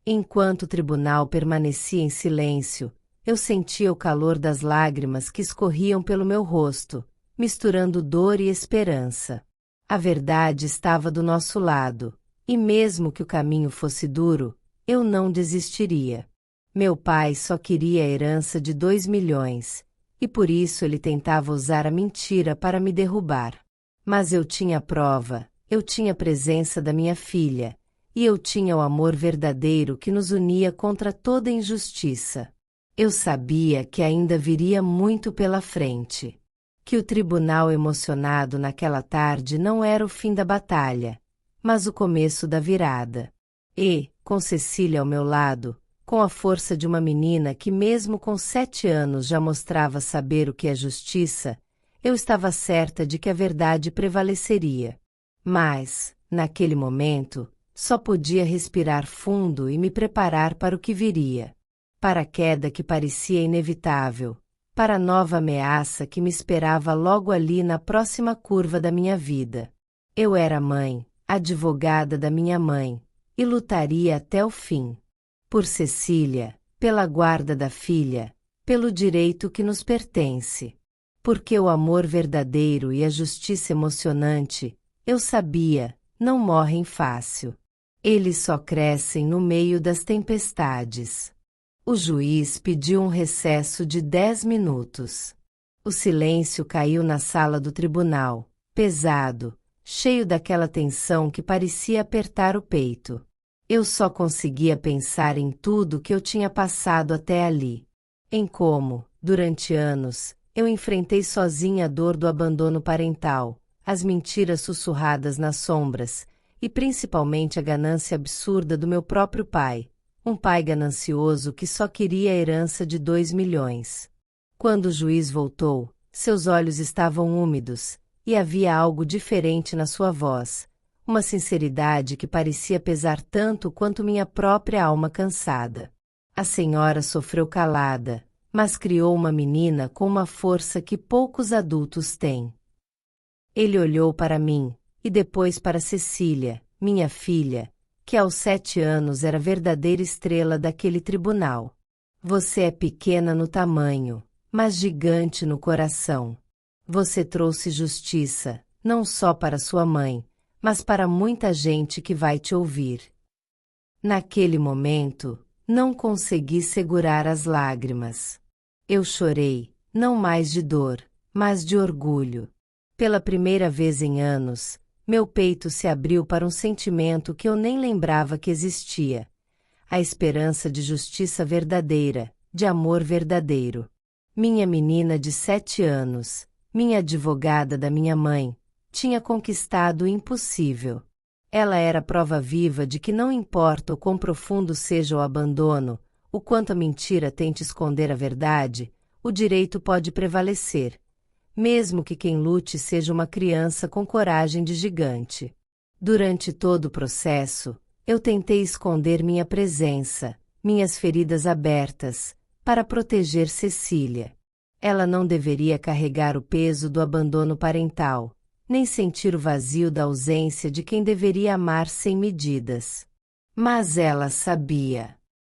Enquanto o tribunal permanecia em silêncio, eu sentia o calor das lágrimas que escorriam pelo meu rosto, misturando dor e esperança. A verdade estava do nosso lado, e mesmo que o caminho fosse duro, eu não desistiria. Meu pai só queria a herança de 2 milhões, e por isso ele tentava usar a mentira para me derrubar. Mas eu tinha prova, eu tinha a presença da minha filha, e eu tinha o amor verdadeiro que nos unia contra toda injustiça. Eu sabia que ainda viria muito pela frente. Que o tribunal emocionado naquela tarde não era o fim da batalha, mas o começo da virada. E, com Cecília ao meu lado, com a força de uma menina que mesmo com 7 anos já mostrava saber o que é justiça, eu estava certa de que a verdade prevaleceria. Mas, naquele momento, só podia respirar fundo e me preparar para o que viria. Para a queda que parecia inevitável, para a nova ameaça que me esperava logo ali na próxima curva da minha vida. Eu era mãe, advogada da minha mãe, e lutaria até o fim. Por Cecília, pela guarda da filha, pelo direito que nos pertence. Porque o amor verdadeiro e a justiça emocionante, eu sabia, não morrem fácil. Eles só crescem no meio das tempestades. O juiz pediu um recesso de 10 minutos. O silêncio caiu na sala do tribunal, pesado, cheio daquela tensão que parecia apertar o peito. Eu só conseguia pensar em tudo que eu tinha passado até ali. em como, durante anos, eu enfrentei sozinha a dor do abandono parental, as mentiras sussurradas nas sombras, e principalmente a ganância absurda do meu próprio pai, um pai ganancioso que só queria a herança de 2 milhões. Quando o juiz voltou, seus olhos estavam úmidos, e havia algo diferente na sua voz, uma sinceridade que parecia pesar tanto quanto minha própria alma cansada. A senhora sofreu calada, mas criou uma menina com uma força que poucos adultos têm. Ele olhou para mim, e depois para Cecília, minha filha, que aos 7 anos era a verdadeira estrela daquele tribunal. Você é pequena no tamanho, mas gigante no coração. Você trouxe justiça, não só para sua mãe, mas para muita gente que vai te ouvir. Naquele momento, não consegui segurar as lágrimas. Eu chorei, não mais de dor, mas de orgulho. Pela primeira vez em anos, meu peito se abriu para um sentimento que eu nem lembrava que existia. A esperança de justiça verdadeira, de amor verdadeiro. Minha menina de 7 anos, minha advogada da minha mãe, tinha conquistado o impossível. Ela era prova viva de que não importa o quão profundo seja o abandono, o quanto a mentira tente esconder a verdade, o direito pode prevalecer, mesmo que quem lute seja uma criança com coragem de gigante. Durante todo o processo, eu tentei esconder minha presença, minhas feridas abertas, para proteger Cecília. Ela não deveria carregar o peso do abandono parental, nem sentir o vazio da ausência de quem deveria amar sem medidas. Mas ela sabia.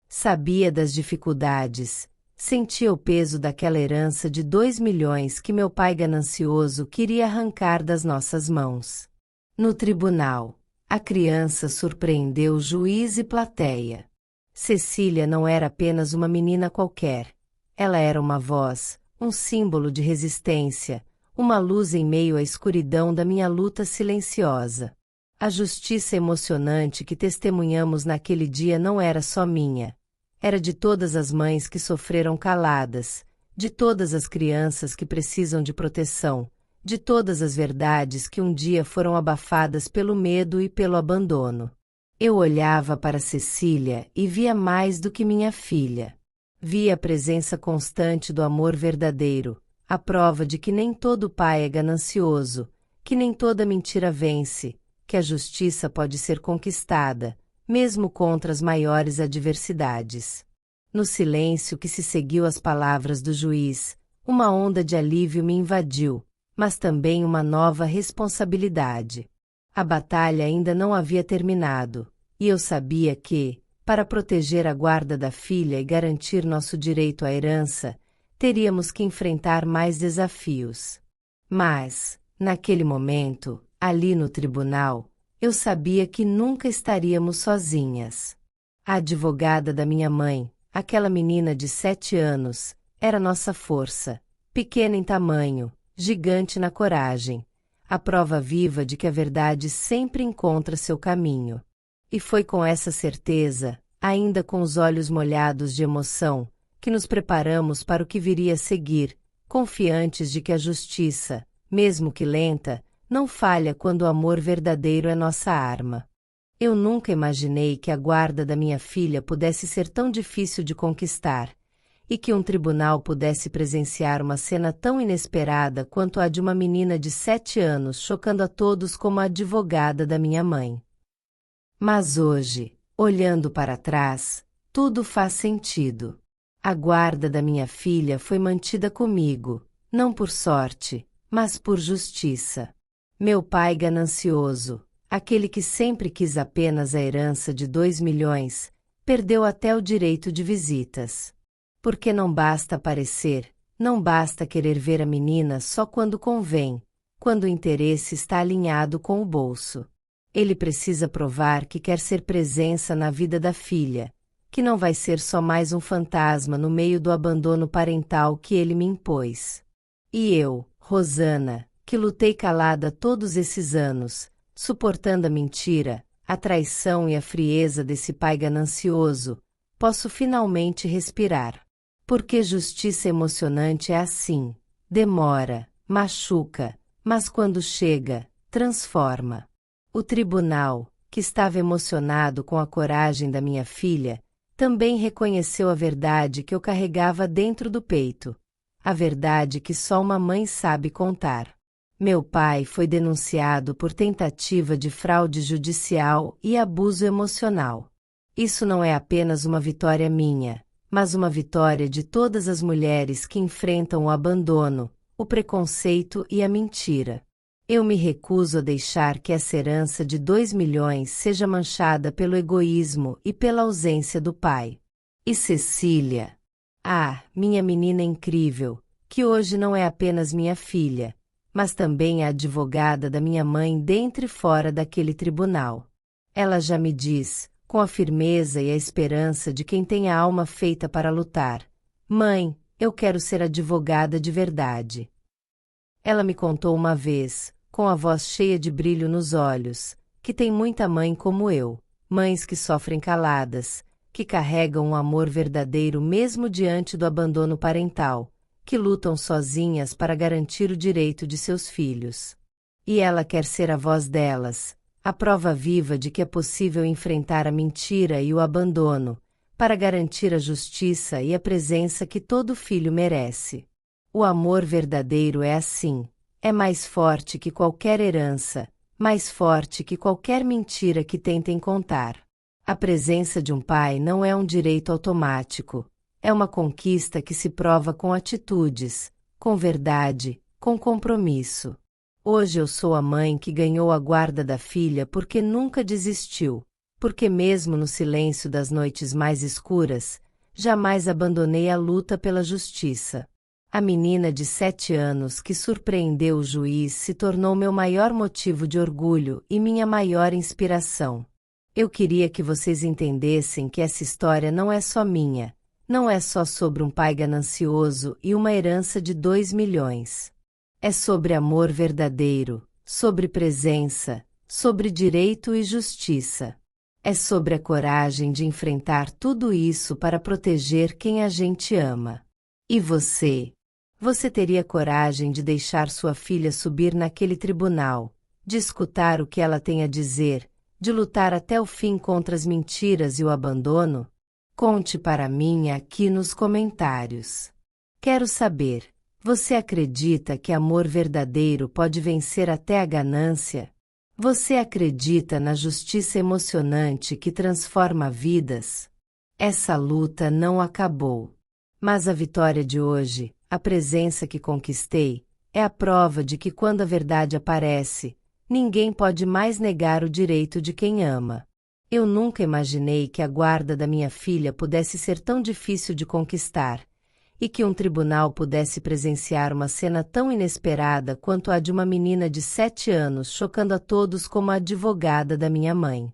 Sabia das dificuldades, sentia o peso daquela herança de 2 milhões que meu pai ganancioso queria arrancar das nossas mãos. No tribunal, a criança surpreendeu juiz e plateia. Cecília não era apenas uma menina qualquer. Ela era uma voz, um símbolo de resistência, uma luz em meio à escuridão da minha luta silenciosa. A justiça emocionante que testemunhamos naquele dia não era só minha. Era de todas as mães que sofreram caladas, de todas as crianças que precisam de proteção, de todas as verdades que um dia foram abafadas pelo medo e pelo abandono. Eu olhava para Cecília e via mais do que minha filha. Via a presença constante do amor verdadeiro, a prova de que nem todo pai é ganancioso, que nem toda mentira vence, que a justiça pode ser conquistada, mesmo contra as maiores adversidades. No silêncio que se seguiu às palavras do juiz, uma onda de alívio me invadiu, mas também uma nova responsabilidade. A batalha ainda não havia terminado, e eu sabia que, para proteger a guarda da filha e garantir nosso direito à herança, teríamos que enfrentar mais desafios. Mas, naquele momento, ali no tribunal, eu sabia que nunca estaríamos sozinhas. A advogada da minha mãe, aquela menina de 7 anos, era nossa força, pequena em tamanho, gigante na coragem, a prova viva de que a verdade sempre encontra seu caminho. E foi com essa certeza, ainda com os olhos molhados de emoção, que nos preparamos para o que viria a seguir, confiantes de que a justiça, mesmo que lenta, não falha quando o amor verdadeiro é nossa arma. Eu nunca imaginei que a guarda da minha filha pudesse ser tão difícil de conquistar, e que um tribunal pudesse presenciar uma cena tão inesperada quanto a de uma menina de 7 anos chocando a todos como a advogada da minha mãe. Mas hoje, olhando para trás, tudo faz sentido. A guarda da minha filha foi mantida comigo, não por sorte, mas por justiça. Meu pai ganancioso, aquele que sempre quis apenas a herança de 2 milhões, perdeu até o direito de visitas. Porque não basta aparecer, não basta querer ver a menina só quando convém, quando o interesse está alinhado com o bolso. Ele precisa provar que quer ser presença na vida da filha, que não vai ser só mais um fantasma no meio do abandono parental que ele me impôs. E eu, Rosana, que lutei calada todos esses anos, suportando a mentira, a traição e a frieza desse pai ganancioso, posso finalmente respirar. Porque justiça emocionante é assim: demora, machuca, mas quando chega, transforma. O tribunal, que estava emocionado com a coragem da minha filha, também reconheceu a verdade que eu carregava dentro do peito. A verdade que só uma mãe sabe contar. Meu pai foi denunciado por tentativa de fraude judicial e abuso emocional. Isso não é apenas uma vitória minha, mas uma vitória de todas as mulheres que enfrentam o abandono, o preconceito e a mentira. Eu me recuso a deixar que essa herança de 2 milhões seja manchada pelo egoísmo e pela ausência do pai. E Cecília? Ah, minha menina incrível, que hoje não é apenas minha filha, mas também a advogada da minha mãe dentro e fora daquele tribunal. Ela já me diz, com a firmeza e a esperança de quem tem a alma feita para lutar: mãe, eu quero ser advogada de verdade. Ela me contou uma vez, com a voz cheia de brilho nos olhos, que tem muita mãe como eu, mães que sofrem caladas, que carregam um amor verdadeiro mesmo diante do abandono parental, que lutam sozinhas para garantir o direito de seus filhos. E ela quer ser a voz delas, a prova viva de que é possível enfrentar a mentira e o abandono, para garantir a justiça e a presença que todo filho merece. O amor verdadeiro é assim, é mais forte que qualquer herança, mais forte que qualquer mentira que tentem contar. A presença de um pai não é um direito automático, é uma conquista que se prova com atitudes, com verdade, com compromisso. Hoje eu sou a mãe que ganhou a guarda da filha porque nunca desistiu, porque mesmo no silêncio das noites mais escuras, jamais abandonei a luta pela justiça. A menina de 7 anos que surpreendeu o juiz se tornou meu maior motivo de orgulho e minha maior inspiração. Eu queria que vocês entendessem que essa história não é só minha, não é só sobre um pai ganancioso e uma herança de 2 milhões. É sobre amor verdadeiro, sobre presença, sobre direito e justiça. É sobre a coragem de enfrentar tudo isso para proteger quem a gente ama. E você? Você teria coragem de deixar sua filha subir naquele tribunal, de escutar o que ela tem a dizer, de lutar até o fim contra as mentiras e o abandono? Conte para mim aqui nos comentários. Quero saber, você acredita que amor verdadeiro pode vencer até a ganância? Você acredita na justiça emocionante que transforma vidas? Essa luta não acabou. Mas a vitória de hoje, a presença que conquistei, é a prova de que quando a verdade aparece, ninguém pode mais negar o direito de quem ama. Eu nunca imaginei que a guarda da minha filha pudesse ser tão difícil de conquistar, e que um tribunal pudesse presenciar uma cena tão inesperada quanto a de uma menina de 7 anos chocando a todos como a advogada da minha mãe.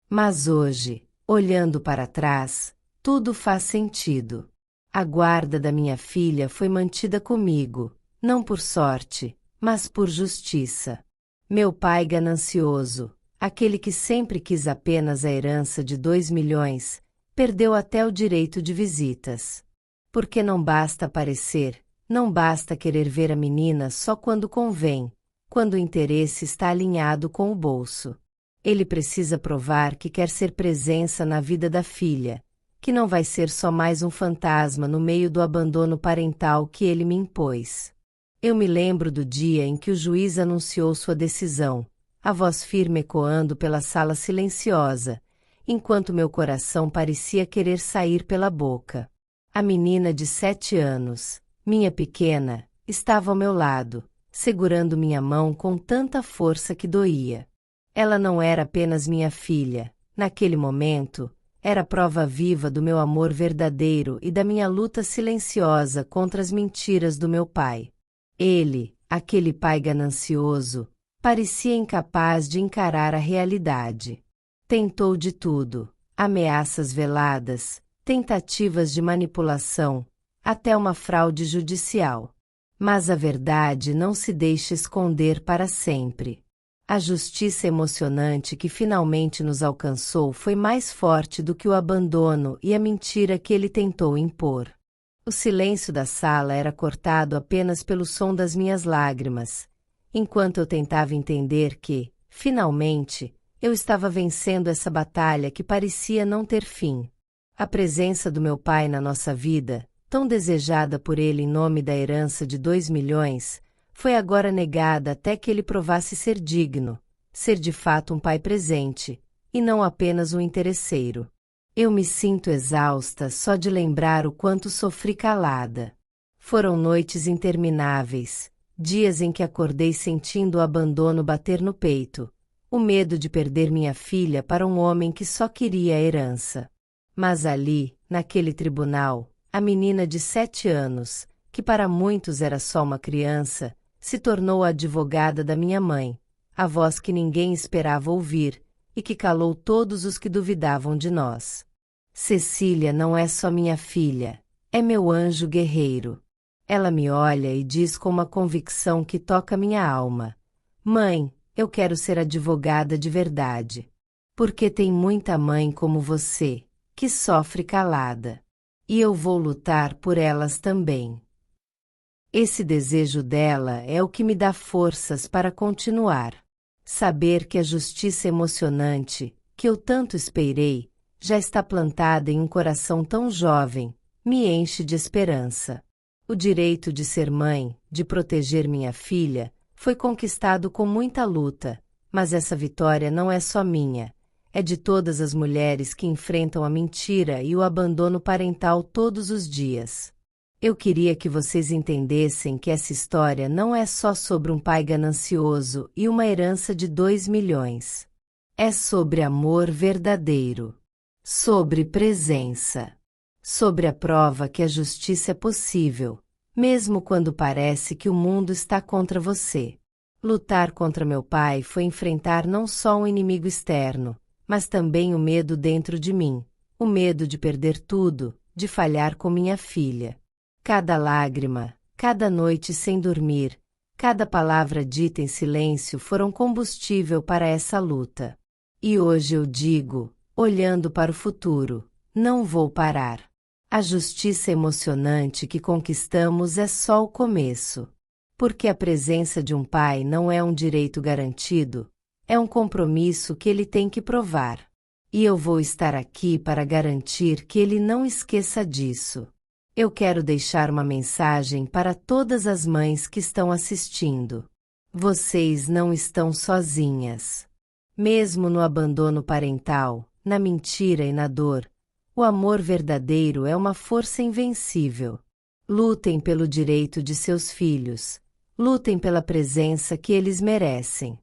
Mas hoje, olhando para trás, tudo faz sentido. A guarda da minha filha foi mantida comigo, não por sorte, mas por justiça. Meu pai ganancioso, aquele que sempre quis apenas a herança de 2 milhões, perdeu até o direito de visitas. Porque não basta aparecer, não basta querer ver a menina só quando convém, quando o interesse está alinhado com o bolso. Ele precisa provar que quer ser presença na vida da filha, que não vai ser só mais um fantasma no meio do abandono parental que ele me impôs. Eu me lembro do dia em que o juiz anunciou sua decisão, a voz firme ecoando pela sala silenciosa, enquanto meu coração parecia querer sair pela boca. A menina de 7 anos, minha pequena, estava ao meu lado, segurando minha mão com tanta força que doía. Ela não era apenas minha filha, naquele momento, era prova viva do meu amor verdadeiro e da minha luta silenciosa contra as mentiras do meu pai. Ele, aquele pai ganancioso, parecia incapaz de encarar a realidade. Tentou de tudo, ameaças veladas, tentativas de manipulação, até uma fraude judicial. Mas a verdade não se deixa esconder para sempre. A justiça emocionante que finalmente nos alcançou foi mais forte do que o abandono e a mentira que ele tentou impor. O silêncio da sala era cortado apenas pelo som das minhas lágrimas, enquanto eu tentava entender que, finalmente, eu estava vencendo essa batalha que parecia não ter fim. A presença do meu pai na nossa vida, tão desejada por ele em nome da herança de 2 milhões, foi agora negada até que ele provasse ser digno, ser de fato um pai presente, e não apenas um interesseiro. Eu me sinto exausta só de lembrar o quanto sofri calada. Foram noites intermináveis, dias em que acordei sentindo o abandono bater no peito, o medo de perder minha filha para um homem que só queria a herança. Mas ali, naquele tribunal, a menina de 7 anos, que para muitos era só uma criança, se tornou a advogada da minha mãe, a voz que ninguém esperava ouvir e que calou todos os que duvidavam de nós. Cecília não é só minha filha, é meu anjo guerreiro. Ela me olha e diz com uma convicção que toca minha alma: Mãe, eu quero ser advogada de verdade. Porque tem muita mãe como você, que sofre calada. E eu vou lutar por elas também. Esse desejo dela é o que me dá forças para continuar. Saber que a justiça emocionante, que eu tanto esperei, já está plantada em um coração tão jovem, me enche de esperança. O direito de ser mãe, de proteger minha filha, foi conquistado com muita luta, mas essa vitória não é só minha, é de todas as mulheres que enfrentam a mentira e o abandono parental todos os dias. Eu queria que vocês entendessem que essa história não é só sobre um pai ganancioso e uma herança de 2 milhões. É sobre amor verdadeiro, sobre presença, sobre a prova que a justiça é possível, mesmo quando parece que o mundo está contra você. Lutar contra meu pai foi enfrentar não só um inimigo externo, mas também o medo dentro de mim, o medo de perder tudo, de falhar com minha filha. Cada lágrima, cada noite sem dormir, cada palavra dita em silêncio foram combustível para essa luta. E hoje eu digo, olhando para o futuro, não vou parar. A justiça emocionante que conquistamos é só o começo. Porque a presença de um pai não é um direito garantido, é um compromisso que ele tem que provar. E eu vou estar aqui para garantir que ele não esqueça disso. Eu quero deixar uma mensagem para todas as mães que estão assistindo. Vocês não estão sozinhas. Mesmo no abandono parental, na mentira e na dor, o amor verdadeiro é uma força invencível. Lutem pelo direito de seus filhos. Lutem pela presença que eles merecem.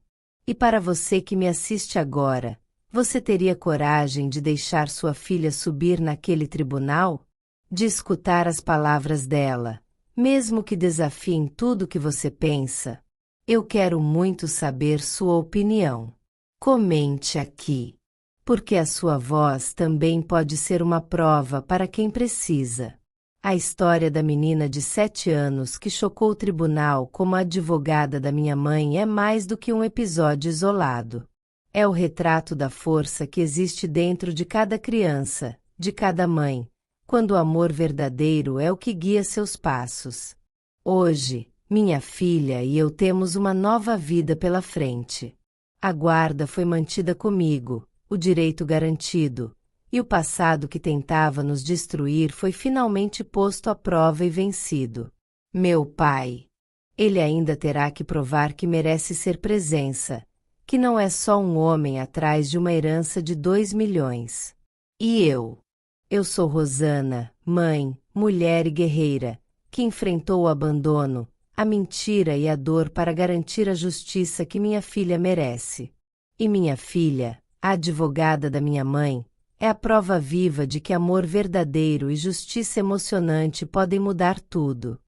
E para você que me assiste agora, você teria coragem de deixar sua filha subir naquele tribunal? De escutar as palavras dela, mesmo que desafiem tudo o que você pensa? Eu quero muito saber sua opinião. Comente aqui, porque a sua voz também pode ser uma prova para quem precisa. A história da menina de 7 anos que chocou o tribunal como advogada da minha mãe é mais do que um episódio isolado. É o retrato da força que existe dentro de cada criança, de cada mãe, quando o amor verdadeiro é o que guia seus passos. Hoje, minha filha e eu temos uma nova vida pela frente. A guarda foi mantida comigo, o direito garantido, e o passado que tentava nos destruir foi finalmente posto à prova e vencido. Meu pai. Ele ainda terá que provar que merece ser presença, que não é só um homem atrás de uma herança de 2 milhões. E eu? Eu sou Rosana, mãe, mulher e guerreira, que enfrentou o abandono, a mentira e a dor para garantir a justiça que minha filha merece. E minha filha, a advogada da minha mãe, é a prova viva de que amor verdadeiro e justiça emocionante podem mudar tudo.